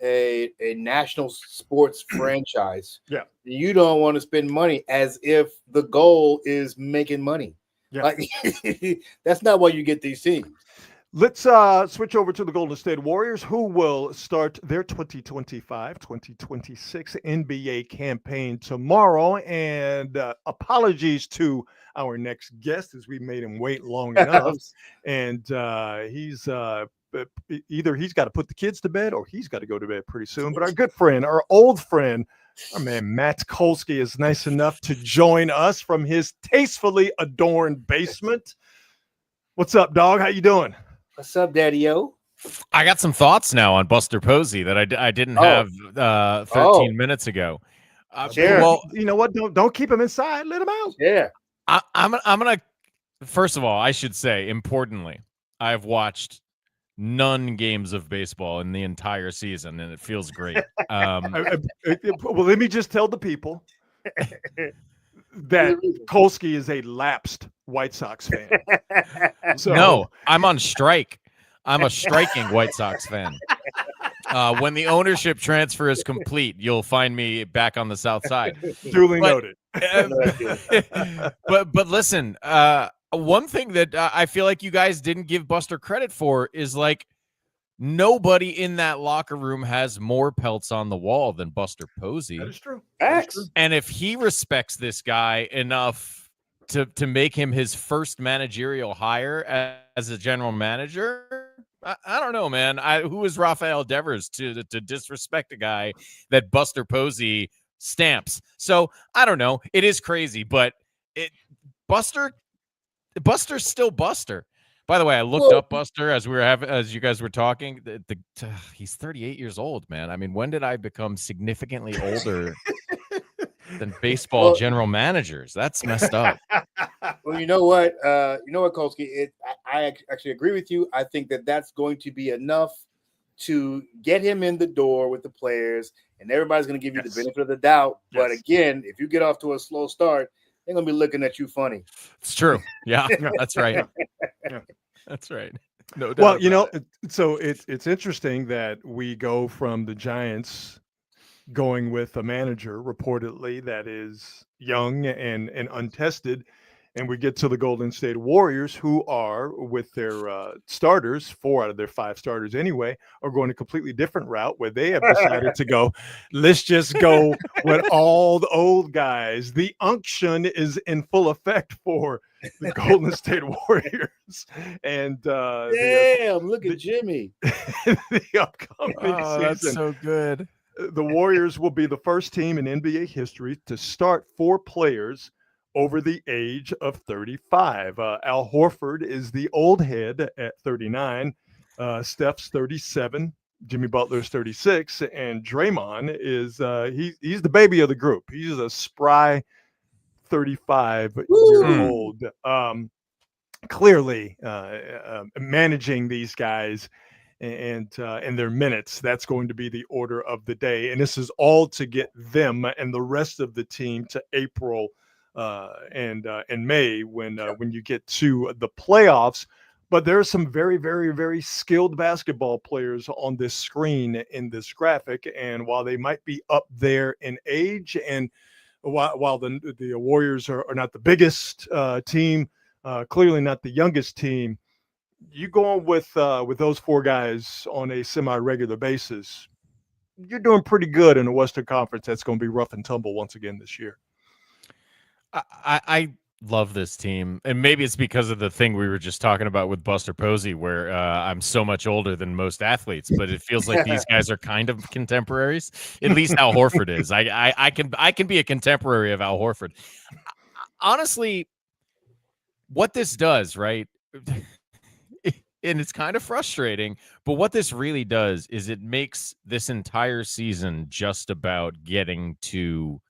a national sports franchise. Yeah. You don't want to spend money as if the goal is making money. Yeah. Like, that's not why you get these teams. Let's switch over to the Golden State Warriors, who will start their 2025-2026 NBA campaign tomorrow. And apologies to our next guest as we made him wait long enough. And he's either he's got to put the kids to bed or he's got to go to bed pretty soon. But our good friend, our old friend, our man Matt Kolsky is nice enough to join us from his tastefully adorned basement. What's up, dog? How you doing? What's up, Daddy-O? I got some thoughts now on Buster Posey that I didn't have 13 minutes ago. Sure. Well, you know what? Don't keep him inside. Let him out. Yeah. I'm gonna. First of all, I should say, importantly, I've watched none games of baseball in the entire season, and it feels great. Well, let me just tell the people that Kolsky is a lapsed White Sox fan. So, no, I'm on strike. I'm a striking White Sox fan. When the ownership transfer is complete, you'll find me back on the South Side. Duly noted. But listen, one thing that I feel like you guys didn't give Buster credit for is like nobody in that locker room has more pelts on the wall than Buster Posey. That is true. Facts. And if he respects this guy enough to make him his first managerial hire as a general manager, I don't know, man. Who is Rafael Devers to disrespect a guy that Buster Posey stamps? So I don't know. It is crazy, but Buster's still Buster. By the way, I looked up Buster as you guys were talking. He's 38 years old, man. I mean, when did I become significantly older than baseball general managers? That's messed up. Well, you know what, Kolsky, I actually agree with you. I think that's going to be enough to get him in the door with the players, and everybody's going to give you the benefit of the doubt. But again, if you get off to a slow start, they're going to be looking at you funny. It's true. Yeah, that's right. That's right. No doubt. Well, you know, so it's interesting that we go from the Giants going with a manager reportedly that is young and untested, and we get to the Golden State Warriors, who are with their starters, 4 out of their 5 starters anyway, are going a completely different route where they have decided to go, let's just go with all the old guys. The unction is in full effect for the Golden State Warriors. And look at Jimmy. The upcoming season. That's so good. The Warriors will be the first team in NBA history to start 4 players over the age of 35. Al Horford is the old head at 39. Steph's 37. Jimmy Butler's 36. And Draymond is he's the baby of the group. He's a spry 35-year-old. Clearly managing these guys and their minutes. That's going to be the order of the day. And this is all to get them and the rest of the team to April and May when you get to the playoffs. But there are some very, very, very skilled basketball players on this screen in this graphic. And while they might be up there in age, and while the Warriors are not the biggest team, clearly not the youngest team, you go on with those four guys on a semi-regular basis, you're doing pretty good in the Western Conference. That's going to be rough and tumble once again this year. I love this team, and maybe it's because of the thing we were just talking about with Buster Posey, where I'm so much older than most athletes, but it feels like these guys are kind of contemporaries. At least Al Horford is. I can be a contemporary of Al Horford. Honestly, what this does, right? And it's kind of frustrating, but what this really does is it makes this entire season just about getting to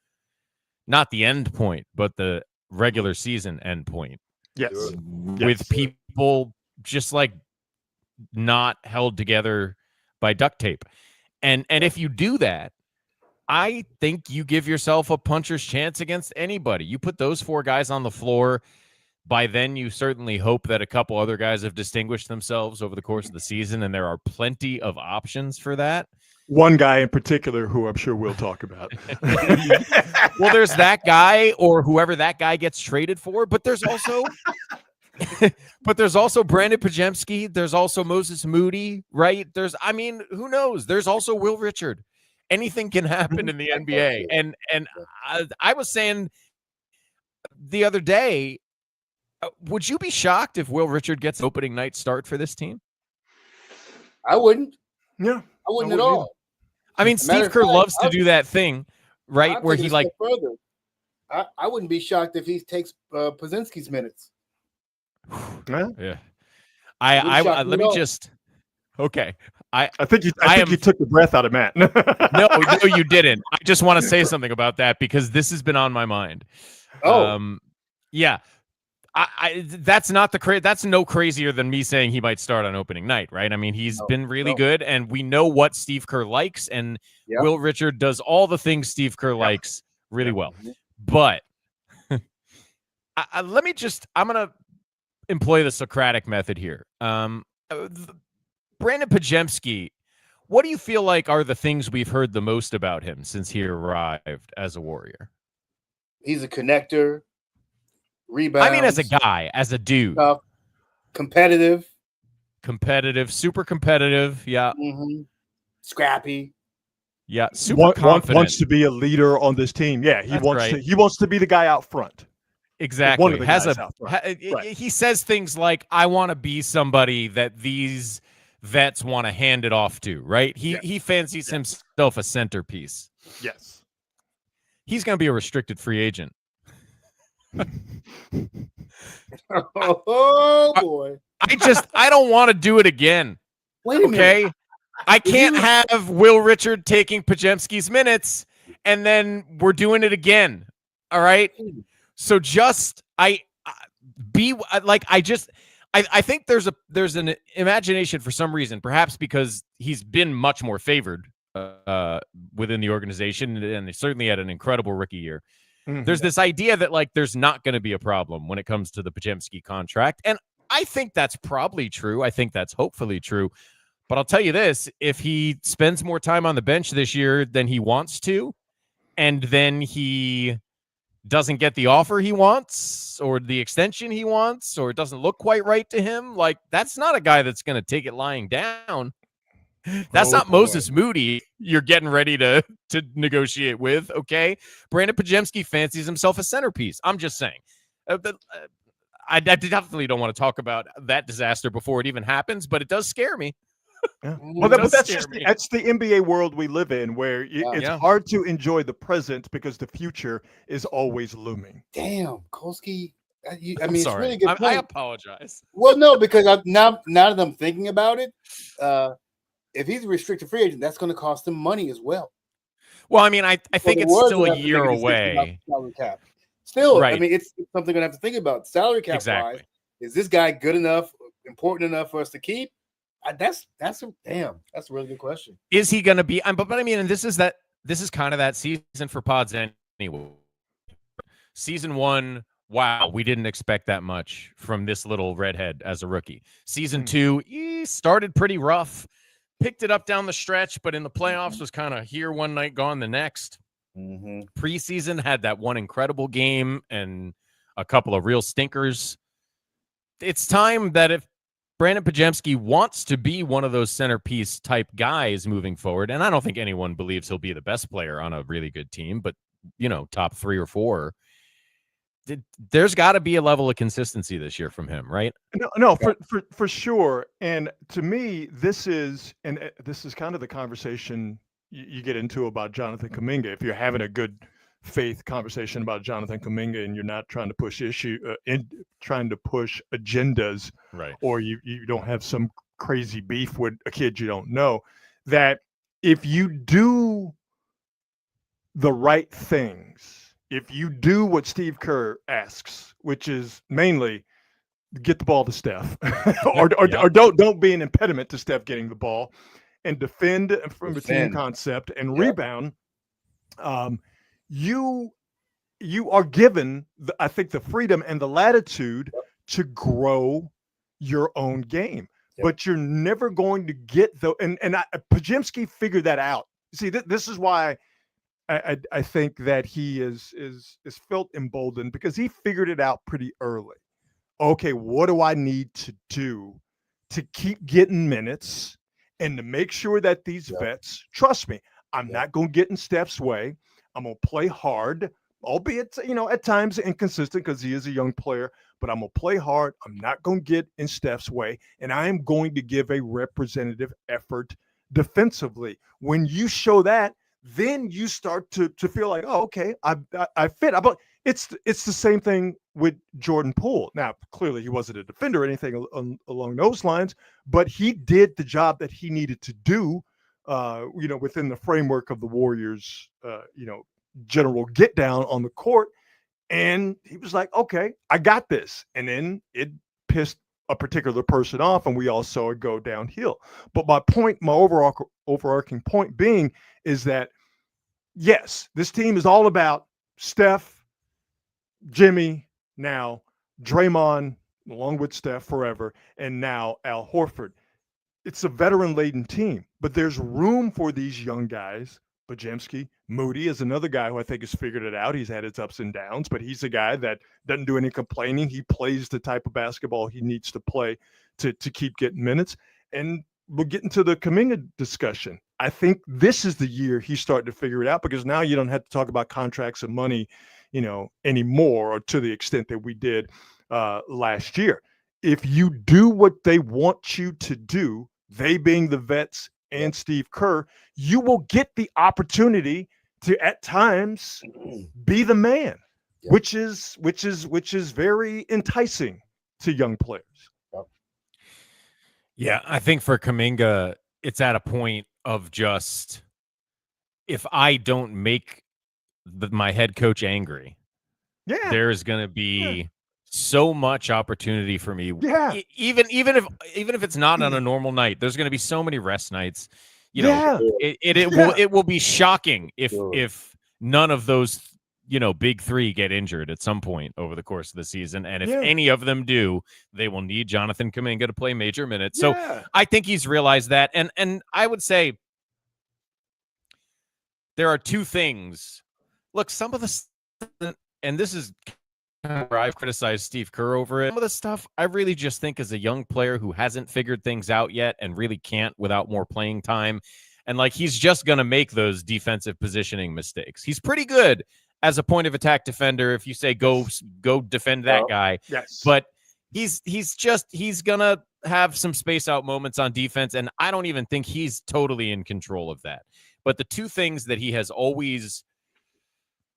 not the end point, but the regular season end point. Yes. With people just like not held together by duct tape. And if you do that, I think you give yourself a puncher's chance against anybody. You put those four guys on the floor. By then, you certainly hope that a couple other guys have distinguished themselves over the course of the season, and there are plenty of options for that. One guy in particular who I'm sure we'll talk about. Well, there's that guy or whoever that guy gets traded for, but there's also Brandon Pajemski. There's also Moses Moody, right? Who knows? There's also Will Richard. Anything can happen in the NBA. And I was saying the other day, would you be shocked if Will Richard gets opening night start for this team? I wouldn't. Yeah. I wouldn't at all. I mean, Steve Kerr loves to do that thing, right? Where he like further. I wouldn't be shocked if he takes Pozinski's minutes. Yeah. Let me just. Okay. I think you took the breath out of Matt. No, you didn't. I just want to say something about that because this has been on my mind. Yeah. That's not that's no crazier than me saying he might start on opening night, right? I mean, he's been really good, and we know what Steve Kerr likes, and Will Richard does all the things Steve Kerr likes really well. But I'm going to employ the Socratic method here. Brandon Pajemski, what do you feel like are the things we've heard the most about him since he arrived as a Warrior? He's a connector. Rebounds. I mean, as a guy, as a dude. Competitive, super competitive. Yeah. Mm-hmm. Scrappy. Yeah. Super confident. Wants to be a leader on this team. Yeah. He wants to be the guy out front. Exactly. One of the guys out front. He says things like, I want to be somebody that these vets want to hand it off to, right? He fancies himself a centerpiece. Yes. He's going to be a restricted free agent. Oh boy! I don't want to do it again. Wait a minute. I can't have Will Richard taking Pajemski's minutes and then we're doing it again. All right. So I think there's an imagination for some reason, perhaps because he's been much more favored within the organization, and he certainly had an incredible rookie year. Mm-hmm. There's this idea that there's not going to be a problem when it comes to the Pajemski contract. And I think that's probably true. I think that's hopefully true. But I'll tell you this, if he spends more time on the bench this year than he wants to, and then he doesn't get the offer he wants or the extension he wants, or it doesn't look quite right to him, that's not a guy that's going to take it lying down. That's not Moses Moody you're getting ready to negotiate with, okay? Brandon Pajemski fancies himself a centerpiece. I'm just saying. I definitely don't want to talk about that disaster before it even happens, but it does scare me. Yeah. Well, that's the NBA world we live in, where it's hard to enjoy the present because the future is always looming. Damn, Kolsky. I'm it's sorry. really good point. I apologize. Well, no, because now that I'm thinking about it, if he's a restricted free agent, that's going to cost him money as well. Well, I mean, I think it's still a year away. Salary cap. Still, right. I mean, it's something we're going to have to think about. Salary cap wise, is this guy good enough, important enough for us to keep? That's a really good question. Is he going to be? But I mean, and this is kind of that season for Pods anyway. Season 1, wow, we didn't expect that much from this little redhead as a rookie. Season 2, he started pretty rough, picked it up down the stretch, but in the playoffs was kind of here one night, gone the next. Preseason had that one incredible game and a couple of real stinkers. It's time that if Brandon Podziemski wants to be one of those centerpiece type guys moving forward, and I don't think anyone believes he'll be the best player on a really good team, but, top 3 or 4, there's got to be a level of consistency this year from him, right? No, for sure. And to me, this is kind of the conversation you get into about Jonathan Kuminga. If you're having a good faith conversation about Jonathan Kuminga and you're not trying to push agendas, right? Or you don't have some crazy beef with a kid you don't know, that if you do the right things, if you do what Steve Kerr asks, which is mainly get the ball to Steph, or don't be an impediment to Steph getting the ball, and defend from the team concept and rebound, you are given, I think, the freedom and the latitude to grow your own game. But you're never going to get Podziemski figured that out. See, this is why I think that he is felt emboldened, because he figured it out pretty early. Okay, what do I need to do to keep getting minutes and to make sure that these vets trust me? I'm not going to get in Steph's way. I'm going to play hard, albeit, at times inconsistent because he is a young player, but I'm going to play hard. I'm not going to get in Steph's way, and I am going to give a representative effort defensively. When you show that, then you start to feel like, oh, okay, I fit. It's the same thing with Jordan Poole. Now, clearly he wasn't a defender or anything along those lines, but he did the job that he needed to do, within the framework of the Warriors, general get down on the court. And he was like, okay, I got this. And then it pissed a particular person off, and we all saw it go downhill. But my overarching point being is that, yes, this team is all about Steph, Jimmy, now Draymond, along with Steph forever, and now Al Horford. It's a veteran-laden team, but there's room for these young guys. Podziemski, Moody is another guy who I think has figured it out. He's had his ups and downs, but he's a guy that doesn't do any complaining. He plays the type of basketball he needs to play to keep getting minutes. And we'll get into the Kuminga discussion. I think this is the year he's starting to figure it out, because now you don't have to talk about contracts and money, anymore, or to the extent that we did last year. If you do what they want you to do, they being the vets and Steve Kerr, you will get the opportunity to at times be the man, which is very enticing to young players. Yeah, I think for Kuminga, it's at a point of just, if I don't make my head coach angry, there is going to be so much opportunity for me. Even if it's not on a normal night, there's going to be so many rest nights. It will be shocking if none of those big three get injured at some point over the course of the season, and if any of them do, they will need Jonathan Kuminga to play major minutes. So I think he's realized that, and I would say there are two things. Look, some of the, and this is where I've criticized Steve Kerr over it. Some of the stuff I really just think, as a young player who hasn't figured things out yet and really can't without more playing time, and he's just going to make those defensive positioning mistakes. He's pretty good as a point of attack defender if you say go defend that guy. Yes. But he's going to have some space out moments on defense, and I don't even think he's totally in control of that. But the two things that he has always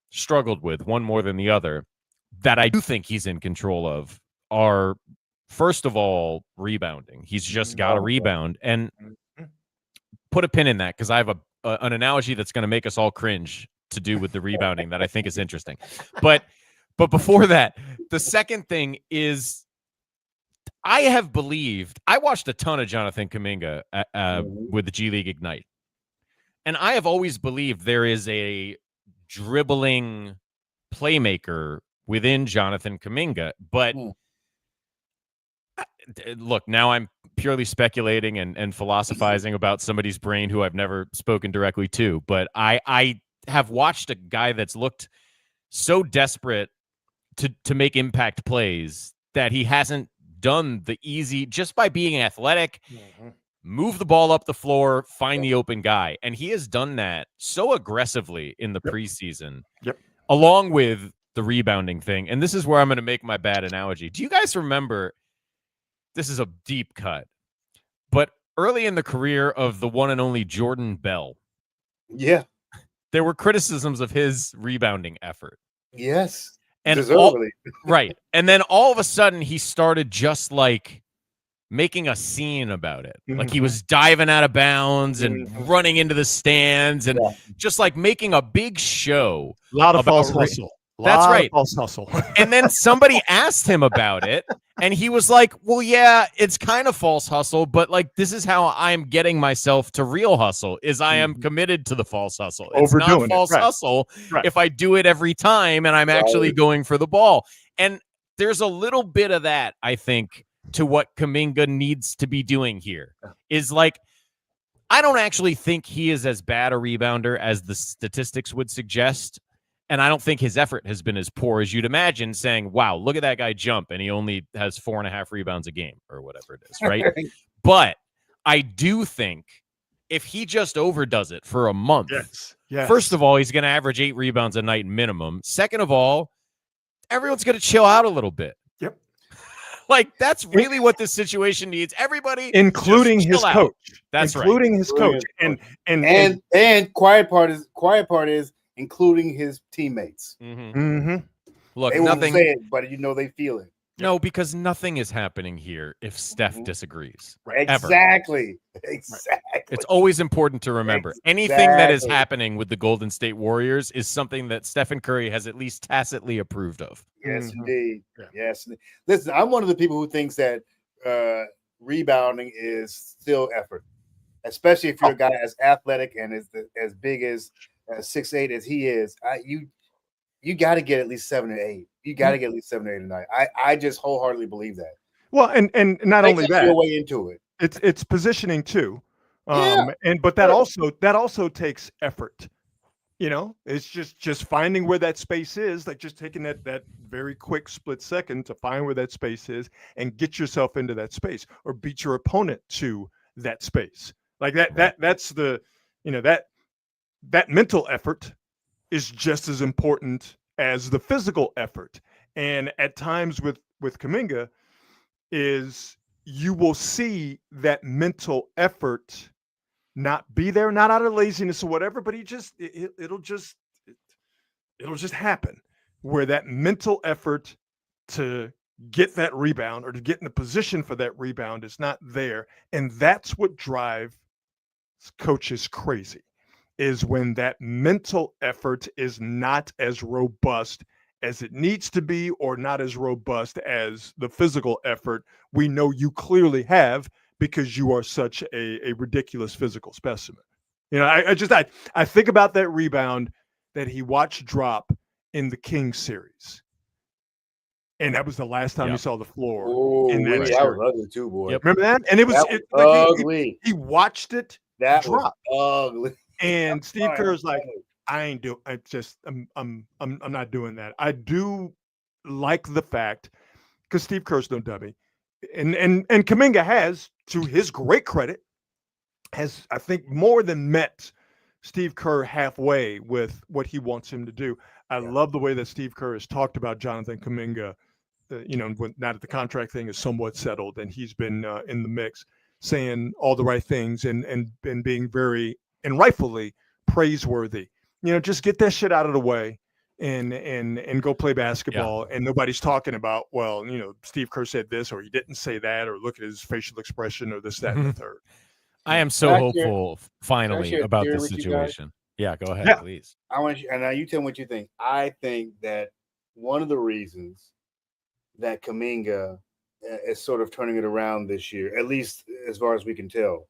struggled with, one more than the other, that I do think he's in control of are, first of all, rebounding. He's just got to rebound. And put a pin in that, because I have an analogy that's going to make us all cringe to do with the rebounding that I think is interesting. But before that, the second thing is, I have believed. I watched a ton of Jonathan Kuminga with the G League Ignite, and I have always believed there is a dribbling playmaker within Jonathan Kuminga. But look, now I'm purely speculating and philosophizing about somebody's brain who I've never spoken directly to. But I have watched a guy that's looked so desperate to make impact plays that he hasn't done the easy, just by being athletic, move the ball up the floor, find the open guy. And he has done that so aggressively in the preseason, along with the rebounding thing. And this is where I'm going to make my bad analogy. Do you guys remember, this is a deep cut, but early in the career of the one and only Jordan Bell, there were criticisms of his rebounding effort. Yes. And right. And then all of a sudden he started just like making a scene about it. Like he was diving out of bounds and running into the stands and just like making a big show. A lot of false hustle. That's right. False hustle. And then somebody asked him about it, and he was like, well, yeah, it's kind of false hustle, but like this is how I'm getting myself to real hustle, is I am committed to the false hustle. It's not false hustle if I do it every time and I'm actually going for the ball. And there's a little bit of that, I think, to what Kuminga needs to be doing here. Is like, I don't actually think he is as bad a rebounder as the statistics would suggest. And I don't think his effort has been as poor as you'd imagine, saying, wow, look at that guy jump, and he only has 4.5 rebounds a game or whatever it is, right? But I do think if he just overdoes it for a month, first of all, he's going to average 8 rebounds a night minimum. Second of all, everyone's going to chill out a little bit. Like, that's really what this situation needs. Everybody, including his coach. That's including his coach. And quiet part is including his teammates. Look, they won't say it, but you know they feel it. No, because nothing is happening here if Steph disagrees. Exactly. It's always important to remember anything that is happening with the Golden State Warriors is something that Stephen Curry has at least tacitly approved of. Yes, indeed. Yes. Listen, I'm one of the people who thinks that rebounding is still effort, especially if you're a guy as athletic and as big as 6'8" as he is. You got to get at least 7 or 8. You got to get at least 7 or 8 a night. I just wholeheartedly believe that. Well, and not only that, your way into it. It's positioning too, but that also takes effort. You know, it's just finding where that space is, like just taking that very quick split second to find where that space is and get yourself into that space, or beat your opponent to that space. Like that's the, you know, that mental effort is just as important as the physical effort. And at times with Kuminga is you will see that mental effort not be there, not out of laziness or whatever, but it'll just happen where that mental effort to get that rebound or to get in a position for that rebound is not there. And that's what drives coaches crazy, is when that mental effort is not as robust as it needs to be, or not as robust as the physical effort we know you clearly have because you are such a ridiculous physical specimen. You know, I think about that rebound that he watched drop in the Kings series. And that was the last time he saw the floor in that series. That was ugly too, boy. Remember that? And it was ugly. He watched it drop. Ugly. And Steve Kerr's like, I'm not doing that. I do like the fact, because Steve Kerr's no dummy, and Kuminga has, to his great credit, has, I think, more than met Steve Kerr halfway with what he wants him to do. I love the way that Steve Kerr has talked about Jonathan Kuminga, now that the contract thing is somewhat settled and he's been in the mix, saying all the right things and being very, and rightfully, praiseworthy. You know, just get that shit out of the way and go play basketball. And nobody's talking about, well, you know, Steve Kerr said this, or he didn't say that, or look at his facial expression, or this, that, and the third. I am so hopeful finally about this situation. Yeah, go ahead, please. I want you, and now you tell me what you think. I think that one of the reasons that Kuminga is sort of turning it around this year, at least as far as we can tell.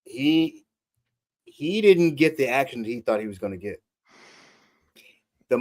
He didn't get the action that he thought he was going to get. The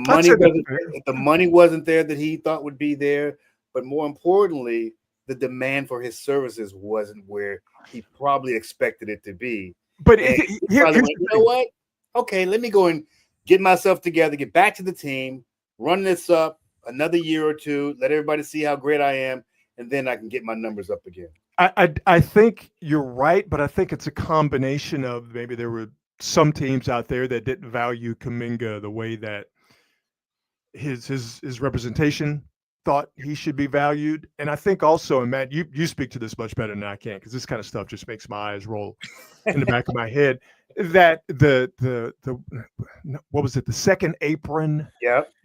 money wasn't there that he thought would be there, but more importantly, the demand for his services wasn't where he probably expected it to be. But you know what? Okay, let me go and get myself together, get back to the team, run this up another year or two, let everybody see how great I am, and then I can get my numbers up again. I think you're right, but I think it's a combination of maybe there were some teams out there that didn't value Kuminga the way that his representation thought he should be valued. And I think also, and Matt, you speak to this much better than I can, because this kind of stuff just makes my eyes roll in the back of my head, that the what was it, the second apron,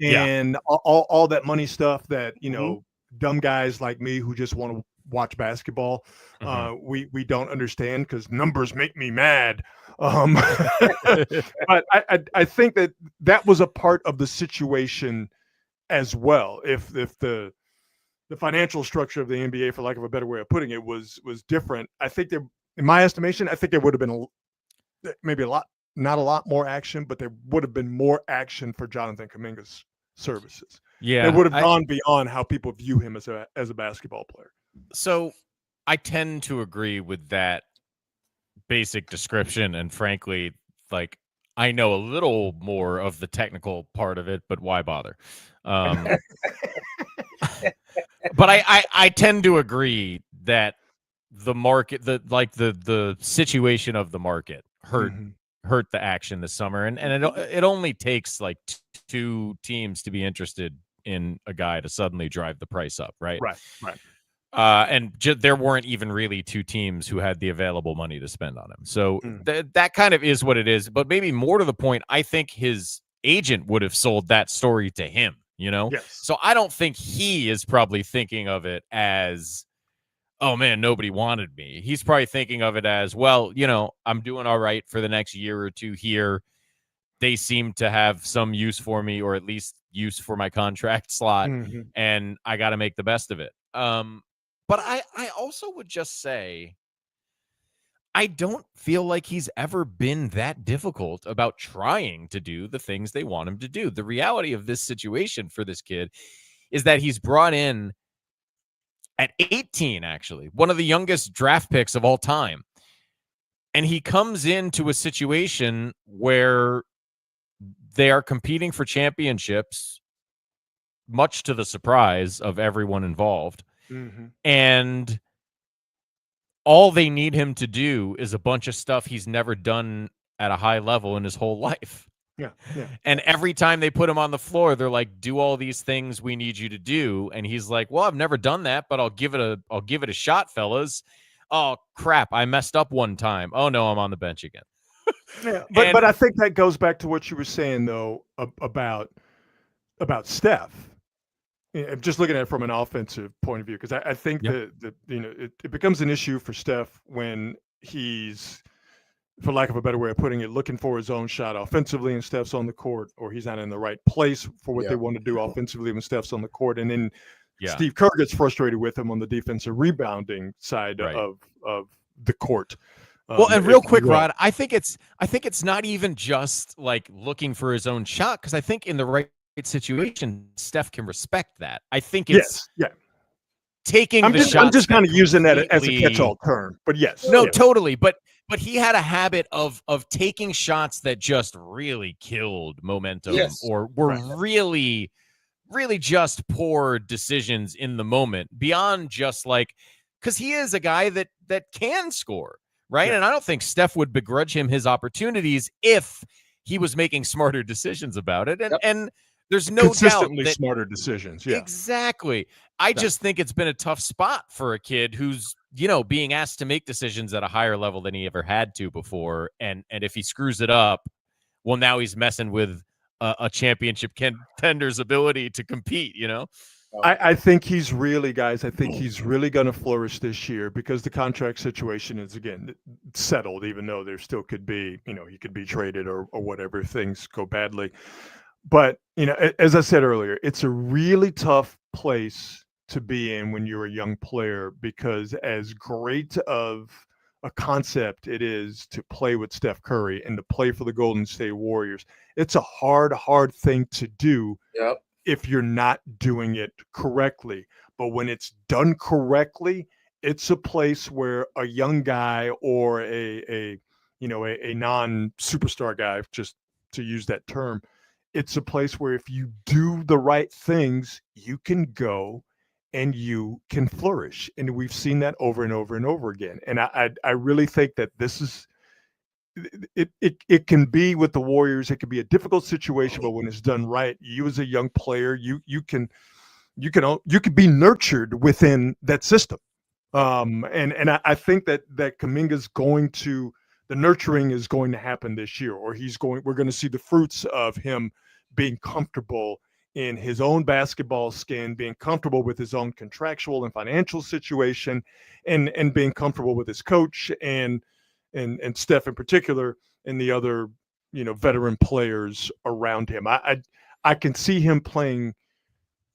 and all that money stuff that, you know, dumb guys like me who just want to watch basketball, we don't understand because numbers make me mad. But I think that was a part of the situation as well. If the financial structure of the NBA, for lack of a better way of putting it, was different, I think there, in my estimation, I think there would have been not a lot more action, but there would have been more action for Jonathan Kuminga's services. Yeah, it would have gone beyond how people view him as a basketball player. So I tend to agree with that basic description, and frankly, like, I know a little more of the technical part of it, but why bother? But I tend to agree that the market, the situation of the market hurt the action this summer, and it only takes like two teams to be interested in a guy to suddenly drive the price up, right? Right. And there weren't even really two teams who had the available money to spend on him. So that kind of is what it is. But maybe more to the point, I think his agent would have sold that story to him, you know? Yes. So I don't think he is probably thinking of it as, oh man, nobody wanted me. He's probably thinking of it as, well, you know, I'm doing all right for the next year or two here. They seem to have some use for me, or at least use for my contract slot, and I got to make the best of it. But I also would just say, I don't feel like he's ever been that difficult about trying to do the things they want him to do. The reality of this situation for this kid is that he's brought in at 18, actually, one of the youngest draft picks of all time. And he comes into a situation where they are competing for championships, much to the surprise of everyone involved. And all they need him to do is a bunch of stuff he's never done at a high level in his whole life. Yeah. And every time they put him on the floor, they're like, do all these things we need you to do. And he's like, well, I've never done that, but I'll give it a shot, fellas. Oh crap, I messed up one time. Oh no, I'm on the bench again. Yeah, but I think that goes back to what you were saying though about Steph. Just looking at it from an offensive point of view, because I think that it becomes an issue for Steph when he's, for lack of a better way of putting it, looking for his own shot offensively and Steph's on the court, or he's not in the right place for what they want to do offensively when Steph's on the court. And then Steve Kerr gets frustrated with him on the defensive rebounding side of the court. Well, and real quick, Rod, I think it's not even just like looking for his own shot, because I think in the right situation, Steph can respect that. I think it's taking the shot. I'm just kind of using that as a catch-all term, but totally. But he had a habit of taking shots that just really killed momentum, or were really, really just poor decisions in the moment, beyond just like, because he is a guy that can score, right? And I don't think Steph would begrudge him his opportunities if he was making smarter decisions about it. And there's no consistently doubt that, smarter decisions. Yeah, exactly. I just think it's been a tough spot for a kid who's, being asked to make decisions at a higher level than he ever had to before. And if he screws it up, well, now he's messing with a championship contender's ability to compete, I think he's really, guys, I think he's really going to flourish this year because the contract situation is, again, settled, even though there still could be, he could be traded or whatever if things go badly. But, as I said earlier, it's a really tough place to be in when you're a young player, because as great of a concept it is to play with Steph Curry and to play for the Golden State Warriors, it's a hard thing to do Yep. if you're not doing it correctly. But when it's done correctly, it's a place where a young guy or a non-superstar guy, just to use that term, it's a place where if you do the right things, you can go and you can flourish. And we've seen that over and over and over again. And I really think that this is it can be with the Warriors. It can be a difficult situation, but when it's done right, you as a young player, you can be nurtured within that system. And I think that Kuminga's going to, the nurturing is going to happen this year, or we're going to see the fruits of him being comfortable in his own basketball skin, being comfortable with his own contractual and financial situation, and being comfortable with his coach and Steph in particular, and the other, veteran players around him. I can see him playing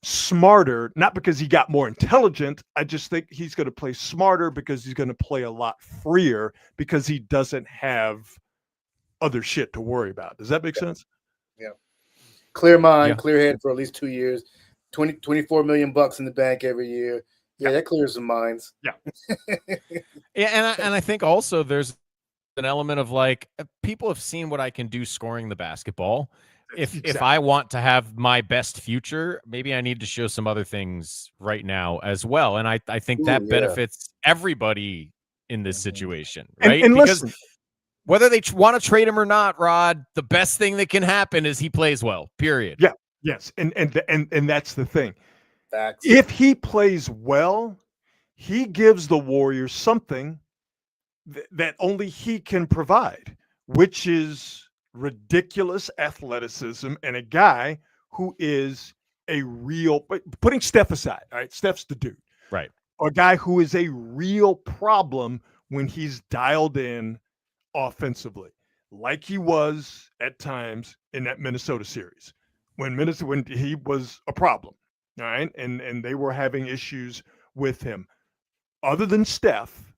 smarter, not because he got more intelligent. I just think he's going to play smarter because he's going to play a lot freer because he doesn't have other shit to worry about. Does that make sense? Yeah. Clear mind, clear head for at least 2 years, 24 million bucks in the bank every year. Yeah, that clears some minds. Yeah. Yeah, and I think also there's an element of like, people have seen what I can do scoring the basketball. If I want to have my best future, maybe I need to show some other things right now as well. And I think that benefits everybody in this situation, right? And because listen, whether they want to trade him or not, Rod, the best thing that can happen is he plays well, period. Yeah. Yes. And that's the thing. Facts. If he plays well, he gives the Warriors something that only he can provide, which is ridiculous athleticism and a guy who is a real, putting Steph aside, all right? Steph's the dude. Right. A guy who is a real problem when he's dialed in offensively, like he was at times in that Minnesota series when he was a problem, all right? And they were having issues with him. Other than Steph,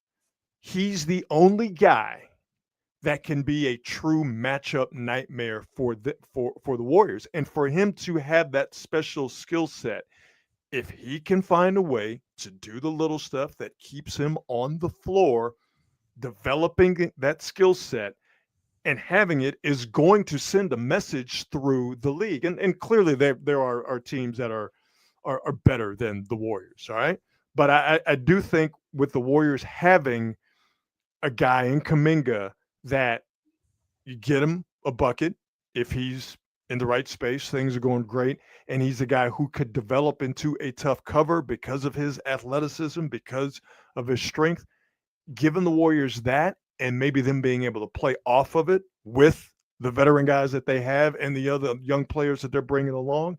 he's the only guy that can be a true matchup nightmare for the Warriors. And for him to have that special skill set, if he can find a way to do the little stuff that keeps him on the floor, developing that skill set and having it is going to send a message through the league. And clearly there are teams that are better than the Warriors, all right? But I do think with the Warriors having a guy in Kuminga that you get him a bucket if he's in the right space, things are going great, and he's a guy who could develop into a tough cover because of his athleticism, because of his strength. Given the Warriors that, and maybe them being able to play off of it with the veteran guys that they have and the other young players that they're bringing along,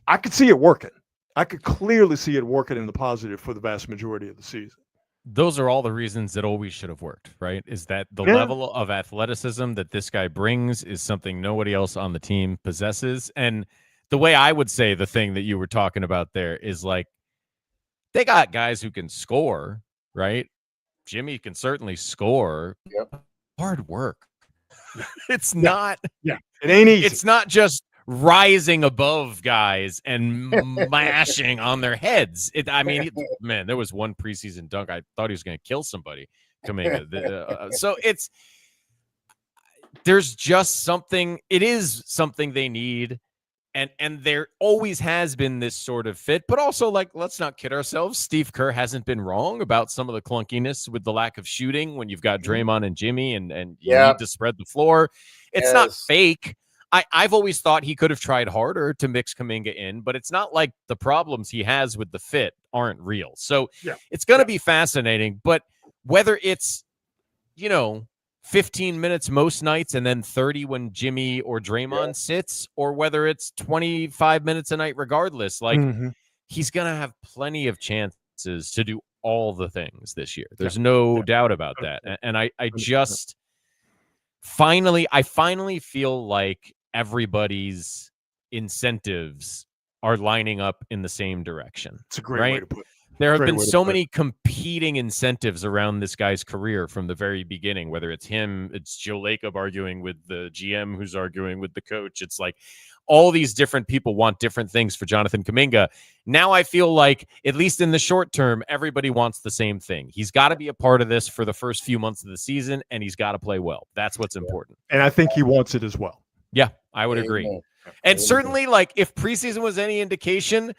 I could see it working. I could clearly see it working in the positive for the vast majority of the season. Those are all the reasons that always should have worked, right? Is that the level of athleticism that this guy brings is something nobody else on the team possesses. And the way I would say the thing that you were talking about there is like, they got guys who can score, right? Jimmy can certainly score. Yep. Hard work. It's not. Yeah, it ain't easy. It's not just rising above guys and mashing on their heads. Man, there was one preseason dunk. I thought he was going to kill somebody. So there's just something. It is something they need. And there always has been this sort of fit, but also, like, let's not kid ourselves. Steve Kerr hasn't been wrong about some of the clunkiness with the lack of shooting when you've got Draymond and Jimmy and you need to spread the floor. It's not fake. I've always thought he could have tried harder to mix Kuminga in, but it's not like the problems he has with the fit aren't real. So it's going to be fascinating. But whether it's, 15 minutes most nights and then 30 when Jimmy or Draymond sits, or whether it's 25 minutes a night regardless, like he's going to have plenty of chances to do all the things this year. There's no doubt about that. And I just finally feel like everybody's incentives are lining up in the same direction. It's a great way to put it. There have been so many competing incentives around this guy's career from the very beginning, whether it's him, it's Joe Lacob arguing with the GM who's arguing with the coach. It's like all these different people want different things for Jonathan Kuminga. Now I feel like, at least in the short term, everybody wants the same thing. He's got to be a part of this for the first few months of the season, and he's got to play well. That's what's important. And I think he wants it as well. Yeah, I would agree. And certainly, like, if preseason was any indication,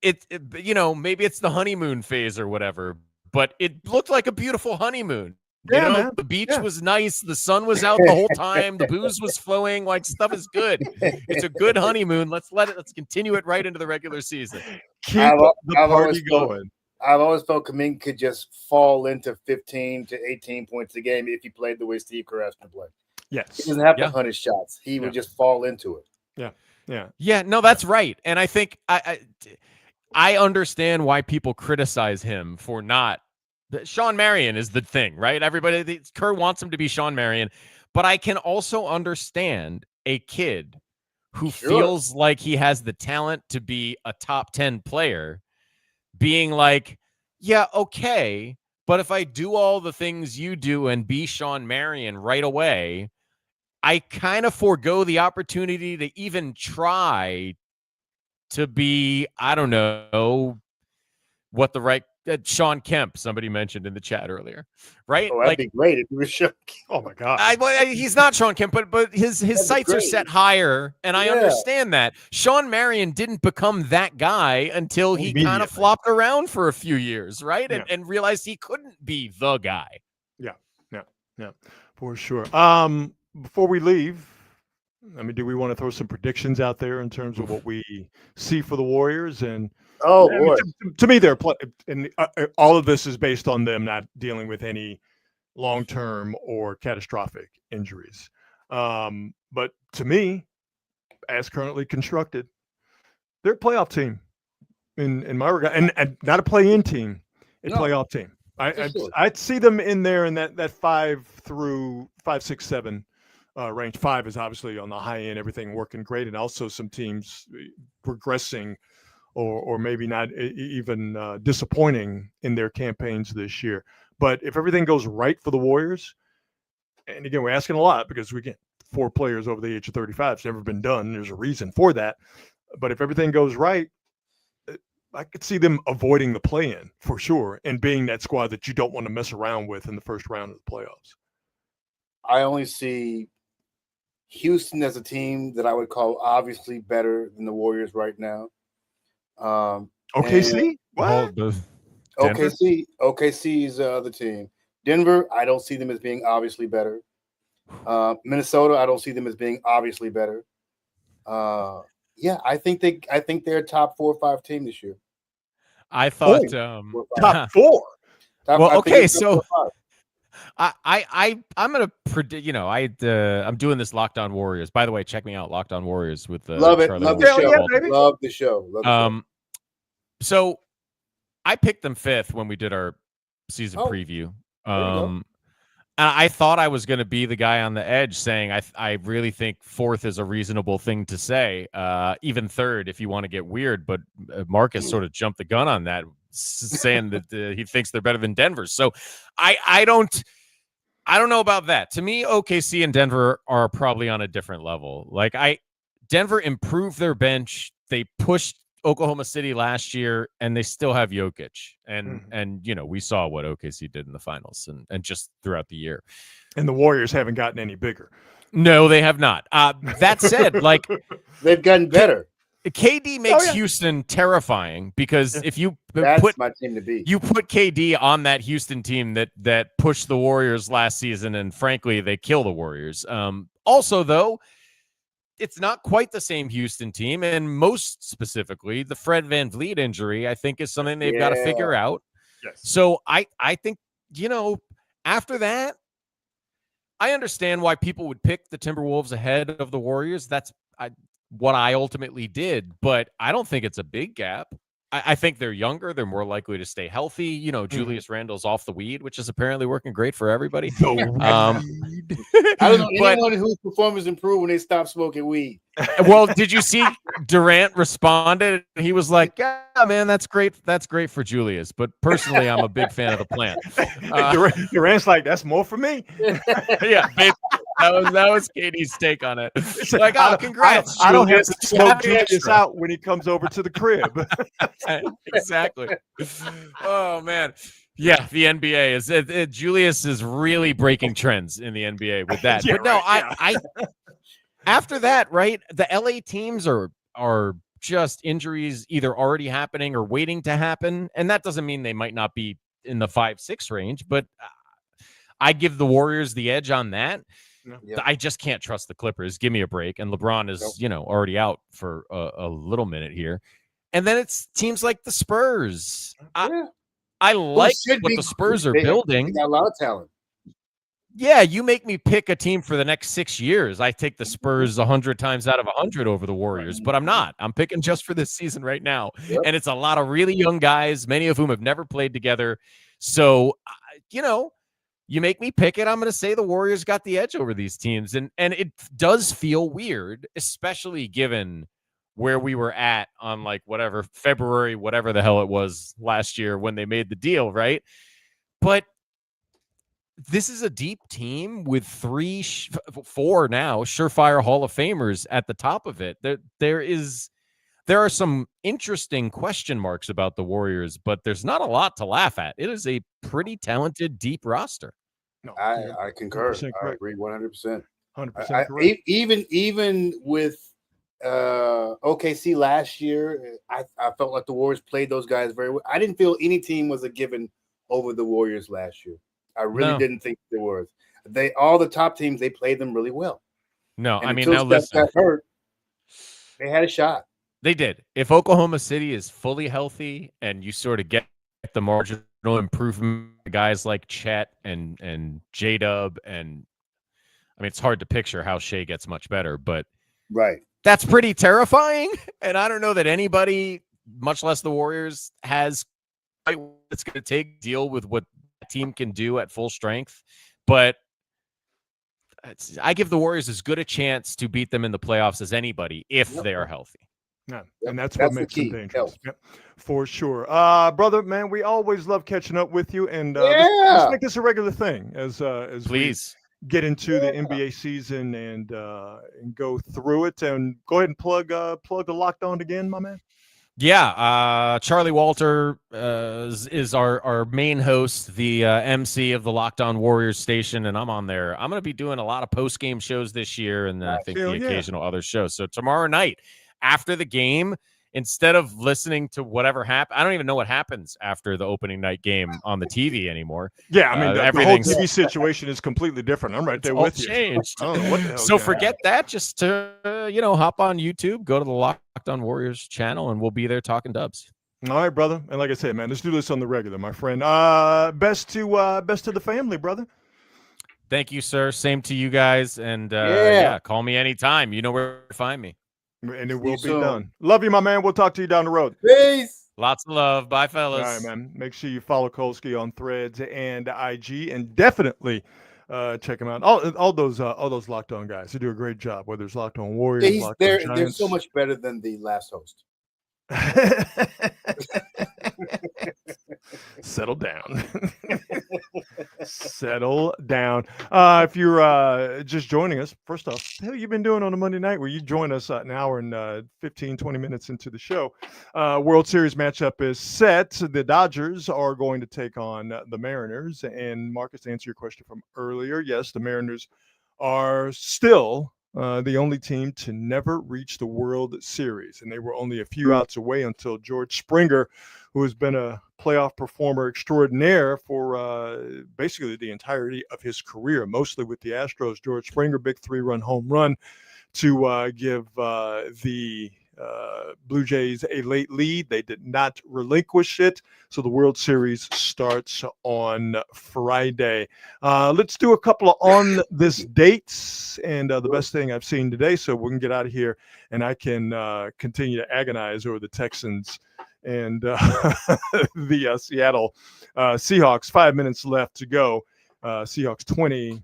it maybe it's the honeymoon phase or whatever, but it looked like a beautiful honeymoon. Man. The beach was nice. The sun was out the whole time. The booze was flowing. Like, stuff is good. It's a good honeymoon. Let's continue it right into the regular season. Keep the party going. I've always felt Kuminga could just fall into 15 to 18 points a game if he played the way Steve Kerr asked him to play. Yes. He doesn't have to hunt his shots. He would just fall into it. Yeah, no, that's right. And I think I understand why people criticize him for not. Sean Marion is the thing, right? Everybody, Kerr wants him to be Sean Marion, but I can also understand a kid who feels like he has the talent to be a top 10 player being like, yeah, okay, but if I do all the things you do and be Sean Marion right away, I kind of forego the opportunity to even try to be, I don't know, what the right Sean Kemp, somebody mentioned in the chat earlier, right? Oh, that'd be great if he was Sean Kemp. Oh my God. He's not Sean Kemp, but his sights are set higher, and I understand that. Sean Marion didn't become that guy until he kind of flopped around for a few years, right? And realized he couldn't be the guy. Yeah, for sure. Before we leave, do we want to throw some predictions out there in terms of what we see for the Warriors? And boy, to me, they're and all of this is based on them not dealing with any long-term or catastrophic injuries. But to me, as currently constructed, they're a playoff team in my regard, and not a play-in team, a playoff team. I'd see them in there in that 5 through 5, 6, 7 range. 5 is obviously on the high end, everything working great, and also some teams progressing or maybe not even disappointing in their campaigns this year. But if everything goes right for the Warriors, and again, we're asking a lot because we get 4 players over the age of 35. It's never been done. There's a reason for that. But if everything goes right, I could see them avoiding the play-in for sure and being that squad that you don't want to mess around with in the first round of the playoffs. I only see Houston as a team that I would call obviously better than the Warriors right now. OKC? What? OKC is the other team. Denver, I don't see them as being obviously better. Minnesota, I don't see them as being obviously better. I think they're a top 4 or 5 team this year. I thought top 4. So I'm gonna predict. I'm doing this Locked On Warriors. By the way, check me out, Locked On Warriors with love it. Charlie Love the show. Love the show. So I picked them 5th when we did our season preview. I thought I was going to be the guy on the edge saying I really think 4th is a reasonable thing to say, even 3rd if you want to get weird. But Marcus sort of jumped the gun on that, saying that he thinks they're better than Denver. So I don't know about that. To me, OKC and Denver are probably on a different level. Like Denver improved their bench. They pushed Oklahoma City last year, and they still have Jokic. And we saw what OKC did in the finals and just throughout the year. And the Warriors haven't gotten any bigger. No, they have not. That said, like they've gotten better. KD makes Houston terrifying because if you put my team to beat. You put KD on that Houston team that pushed the Warriors last season, and frankly, they kill the Warriors. Also, though, it's not quite the same Houston team, and most specifically, the Fred VanVleet injury, I think, is something they've got to figure out. Yes. So I think, after that, I understand why people would pick the Timberwolves ahead of the Warriors. That's what I ultimately did, but I don't think it's a big gap. I think they're younger. They're more likely to stay healthy. You know, Julius Randle's off the weed, which is apparently working great for everybody. I don't know But, anyone whose performance improved when they stopped smoking weed. well, did you see Durant responded? He was like, "Yeah, man, that's great. That's great for Julius. But personally, I'm a big fan of the plant." Durant's like, that's more for me. Yeah, that was Katie's take on it. Like, oh, congrats, I don't have Julius. to smoke Happy Julius extra. out when he comes over to the crib. Exactly. Oh man. Yeah, the NBA is Julius is really breaking trends in the NBA with that. Yeah, but no, right, I after that, right? The LA teams are just injuries either already happening or waiting to happen, and that doesn't mean they might not be in the 5-6 range, but I give the Warriors the edge on that. Yep. I just can't trust the Clippers. Give me a break. And LeBron is, already out for a little minute here. And then it's teams like the Spurs. I like what the Spurs are building. They got a lot of talent. Yeah, you make me pick a team for the next 6 years. I take the Spurs 100 times out of 100 over the Warriors, but I'm not. I'm picking just for this season right now. Yep. And it's a lot of really young guys, many of whom have never played together. So, you make me pick it, I'm going to say the Warriors got the edge over these teams. And it does feel weird, especially given where we were at on February, whatever the hell it was last year when they made the deal, right? But this is a deep team with 4 now surefire Hall of Famers at the top of it. There are some interesting question marks about the Warriors, but there's not a lot to laugh at. It is a pretty talented, deep roster. No, I concur. I agree 100%. 100% correct. Even with OKC last year, I felt like the Warriors played those guys very well. I didn't feel any team was a given over the Warriors last year. I really didn't think there was. All the top teams, they played them really well. No, and I mean, now listen. Got hurt, they had a shot. They did. If Oklahoma City is fully healthy and you sort of get the marginal improvement, guys like Chet and J-Dub, and I mean, it's hard to picture how Shea gets much better, but right, that's pretty terrifying. And I don't know that anybody, much less the Warriors, has what it's going to take to deal with what the team can do at full strength. But I give the Warriors as good a chance to beat them in the playoffs as anybody if they are healthy. Yeah, and that's what makes them dangerous. Yep, for sure. Brother, man, we always love catching up with you, and let's make this a regular thing as please get into the NBA season and go through it. And go ahead and plug the Locked On again, my man. Yeah, Charlie Walter is our main host, the MC of the Locked On Warriors station, and I'm on there. I'm going to be doing a lot of post-game shows this year, and I think the occasional other shows. So tomorrow night, after the game, instead of listening to whatever happened, I don't even know what happens after the opening night game on the TV anymore. Yeah, I mean, the whole TV situation is completely different. I'm right there with you. Changed. I don't know what the hell so forget that. Just to hop on YouTube, go to the Locked On Warriors channel, and we'll be there talking Dubs. All right, brother. And like I said, man, let's do this on the regular, my friend. Best to the family, brother. Thank you, sir. Same to you guys. And call me anytime. You know where to find me. And it will be done. Love you, my man. We'll talk to you down the road. Peace. Lots of love. Bye, fellas. All right, man. Make sure you follow Kolsky on Threads and IG, and definitely check him out. All those Locked On guys, they do a great job. Whether it's Locked On Warriors, Locked On Giants. They're so much better than the last host. Settle down. Settle down. If you're just joining us, first off, what have you been doing on a Monday night where you join us an hour and 15, 20 minutes into the show? World Series matchup is set. The Dodgers are going to take on the Mariners. And Marcus, to answer your question from earlier, yes, the Mariners are still the only team to never reach the World Series. And they were only a few outs away until George Springer, who has been a playoff performer extraordinaire for basically the entirety of his career, mostly with the Astros. George Springer, big 3-run home run to give the Blue Jays a late lead. They did not relinquish it. So the World Series starts on Friday. Let's do a couple of on this dates and the best thing I've seen today, so we can get out of here and I can continue to agonize over the Texans and the Seattle Seahawks. 5 minutes left to go. Seahawks 20,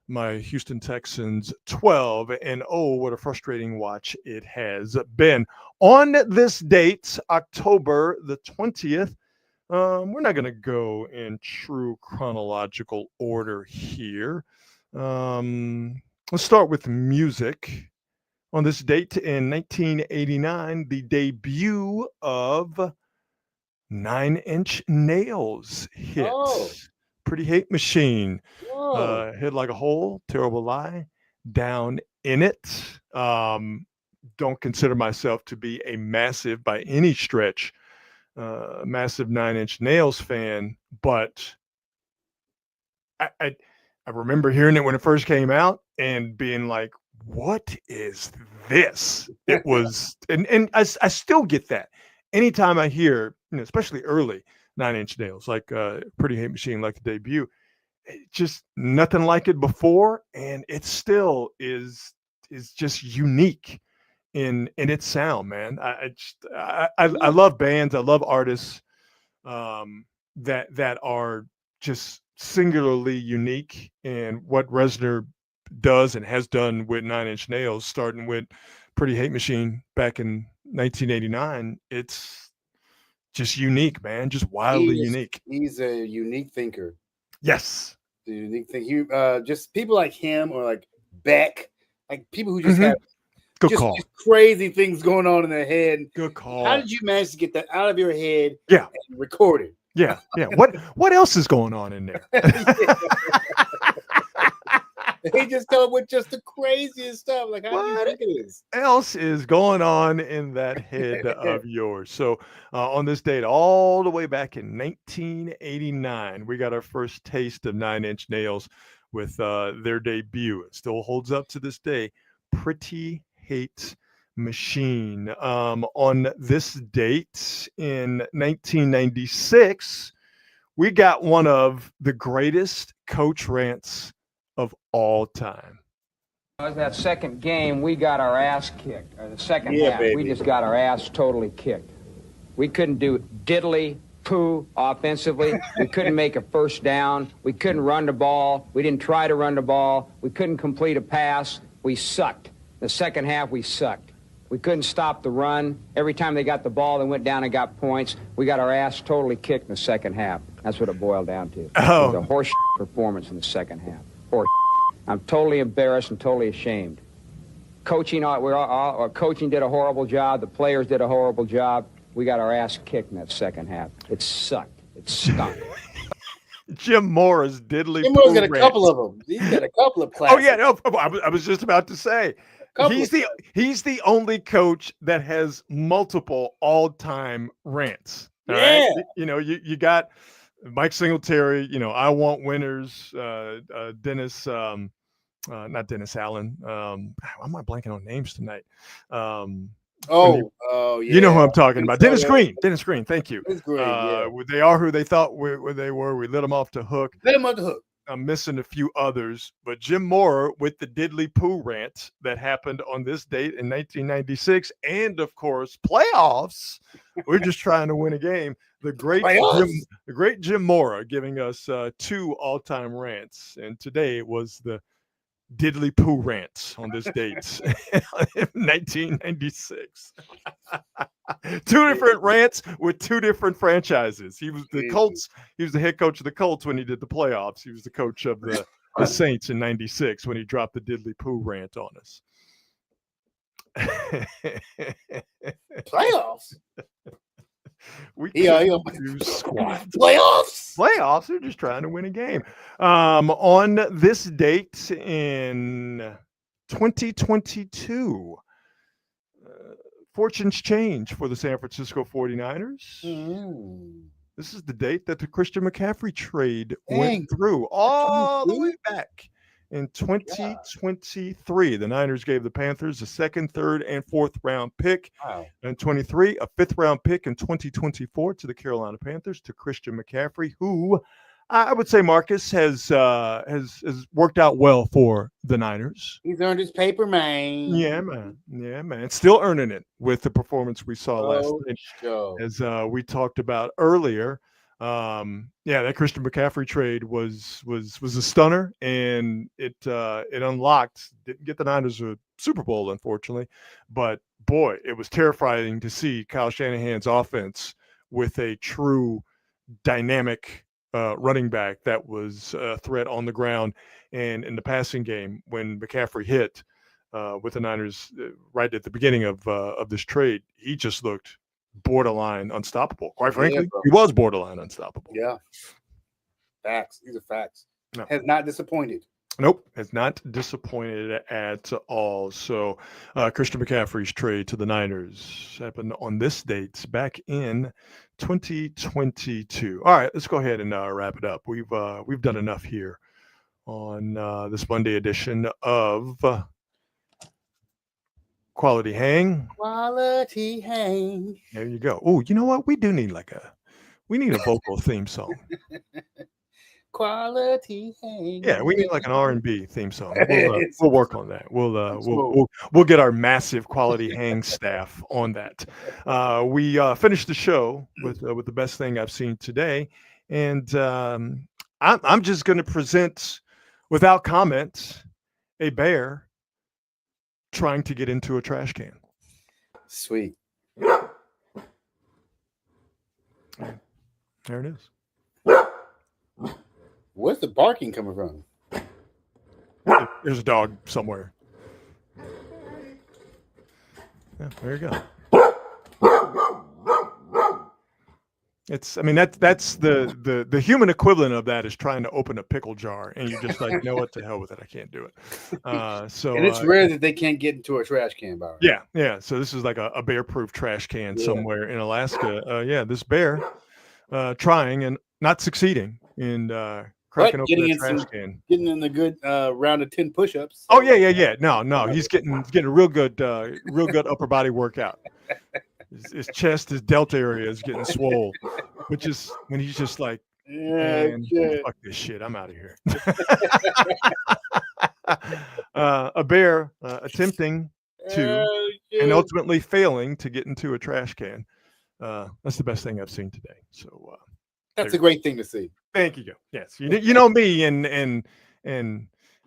my Houston Texans 12. And oh, what a frustrating watch it has been. On this date, October the 20th, we're not going to go in true chronological order here. Let's start with music. On this date in 1989, the debut of 9 Inch Nails hit. Oh. Pretty Hate Machine. Whoa. Hit Like a Hole, Terrible Lie, Down in It. Don't consider myself to be a massive, by any stretch, massive 9 Inch Nails fan, but I remember hearing it when it first came out and being like, what is this? It was, and I still get that anytime I hear, especially early 9 Inch Nails, like Pretty Hate Machine, like the debut, just nothing like it before, and it still is just unique in its sound, man. I love bands, I love artists that are just singularly unique, and what Reznor does and has done with 9 Inch Nails, starting with Pretty Hate Machine back in 1989, it's just unique, man. Just wildly unique. He's a unique thinker. Yes. The unique thing. He just people like him or like Beck, like people who just have just crazy things going on in their head. Good call. How did you manage to get that out of your head? Yeah. And record it? Yeah. What else is going on in there? He just come up with just the craziest stuff. Like, how do you think it is? What else is going on in that head of yours? So on this date, all the way back in 1989, we got our first taste of 9 Inch Nails with their debut. It still holds up to this day. Pretty Hate Machine. On this date in 1996, we got one of the greatest coach rants of all time. That second game, we got our ass kicked. Or the second half, baby. We just got our ass totally kicked. We couldn't do diddly poo offensively. We couldn't make a first down. We couldn't run the ball. We didn't try to run the ball. We couldn't complete a pass. We sucked. The second half, we sucked. We couldn't stop the run. Every time they got the ball, they went down and got points. We got our ass totally kicked in the second half. That's what it boiled down to. Oh. It was a horse performance in the second half. Horse. I'm totally embarrassed and totally ashamed. Coaching did a horrible job. The players did a horrible job. We got our ass kicked in that second half. It sucked. It stunk. Jim Mora's diddly. Jim Mora's got a couple of them. He's got a couple of classics. Oh yeah, no, I was just about to say he's the only coach that has multiple all-time rants. All right? You got Mike Singletary. I want winners. Dennis, not Dennis Allen. Why am I blanking on names tonight? Yeah. You know who I'm talking about. Dennis Green. Dennis Green. Thank you. Dennis Green, yeah. They are who they thought they were. We let them off the hook. I'm missing a few others, but Jim Mora with the diddly poo rant that happened on this date in 1996, and of course playoffs. We're just trying to win a game. The great Jim Mora giving us 2 all-time rants, and today it was the diddly poo rants on this date in 1996. 2 different rants with 2 different franchises. He was the Colts. He was the head coach of the Colts when he did the playoffs. He was the coach of the Saints in 96 when he dropped the diddly poo rant on us. Playoffs. We do squat. Playoffs. They're just trying to win a game. On this date in 2022, fortunes change for the San Francisco 49ers. This is the date that the Christian McCaffrey trade went through all the way back in 2023. The Niners gave the Panthers a 2nd, 3rd, and 4th round pick. Wow. In 23, a 5th round pick in 2024 to the Carolina Panthers to Christian McCaffrey, who I would say Marcus has worked out well for the Niners. He's earned his paper, man. Yeah, man. Yeah, man. Still earning it with the performance we saw last night, Show. as we talked about earlier. Yeah, that Christian McCaffrey trade was a stunner, and it unlocked. Didn't get the Niners a Super Bowl, unfortunately, but boy, it was terrifying to see Kyle Shanahan's offense with a true dynamic running back that was a threat on the ground and in the passing game when McCaffrey hit with the Niners right at the beginning of this trade. He just looked borderline unstoppable. Quite frankly, he was borderline unstoppable. Yeah. Facts. These are facts. No. Has not disappointed. Nope, has not disappointed at all. So Christian McCaffrey's trade to the Niners happened on this date back in 2022. All right, let's go ahead and wrap it up. We've done enough here on this Monday edition of Quality Hang. Quality Hang. There you go. Oh, you know what? We do need we need a vocal theme song. Quality Hang. Yeah, we need like an R&B theme song. We'll work on that. We'll get our massive Quality Hang staff on that. We finished the show with the best thing I've seen today, and I'm just going to present without comment a bear trying to get into a trash can. Sweet. There it is. Where's the barking coming from? There's a dog somewhere. Yeah, there you go. It's, I mean, that's the human equivalent of that is trying to open a pickle jar, and you just like, no, what the hell with it? I can't do it. So and it's rare that they can't get into a trash can, Byron. Yeah. So this is like a bear-proof trash can somewhere in Alaska. This bear trying and not succeeding in cracking open the trash can. Getting in the good round of 10 push-ups. Oh yeah. No, he's getting a real good upper body workout. His chest, his delta area is getting swole, which is when he's just like, man, fuck this shit, I'm out of here. A bear attempting to and ultimately failing to get into a trash can. That's the best thing I've seen today. So that's a great thing to see. Thank you. Yes, you know me and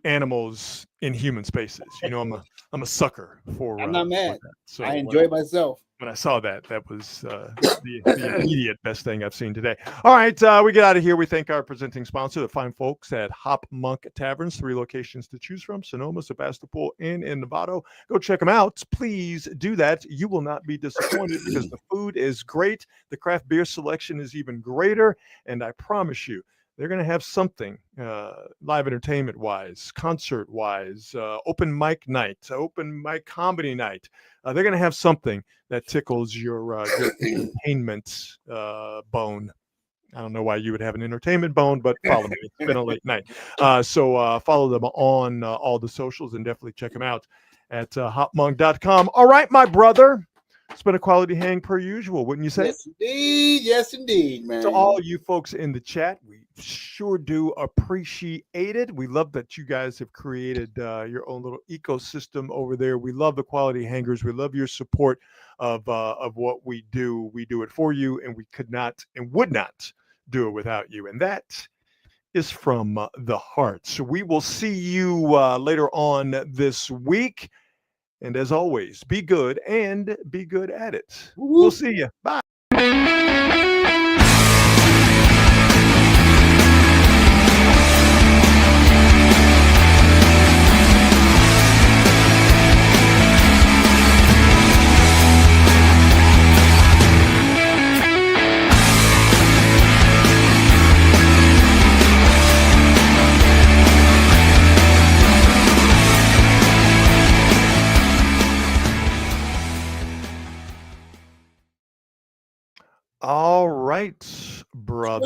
animals in human spaces. You know, I'm a sucker for. I'm not mad. So I enjoy myself. When I saw that was the immediate best thing I've seen today. All right, we get out of here. We thank our presenting sponsor, the fine folks at Hop Monk Taverns, 3 locations to choose from: Sonoma, Sebastopol, and in Novato. Go check them out. Please do that. You will not be disappointed because the food is great. The craft beer selection is even greater, and I promise you, they're going to have something live entertainment-wise, concert-wise, open mic night, open mic comedy night. They're going to have something that tickles your entertainment bone. I don't know why you would have an entertainment bone, but follow me. It's been a late night. So follow them on all the socials and definitely check them out at hopmonk.com. All right, my brother. It's been a quality hang per usual, wouldn't you say? Yes, indeed, man. To all you folks in the chat, we sure do appreciate it. We love that you guys have created your own little ecosystem over there. We love the quality hangers. We love your support of what we do. We do it for you, and we could not and would not do it without you. And that is from the heart. So we will see you later on this week. And as always, be good and be good at it. We'll see you. Bye. All right, brother.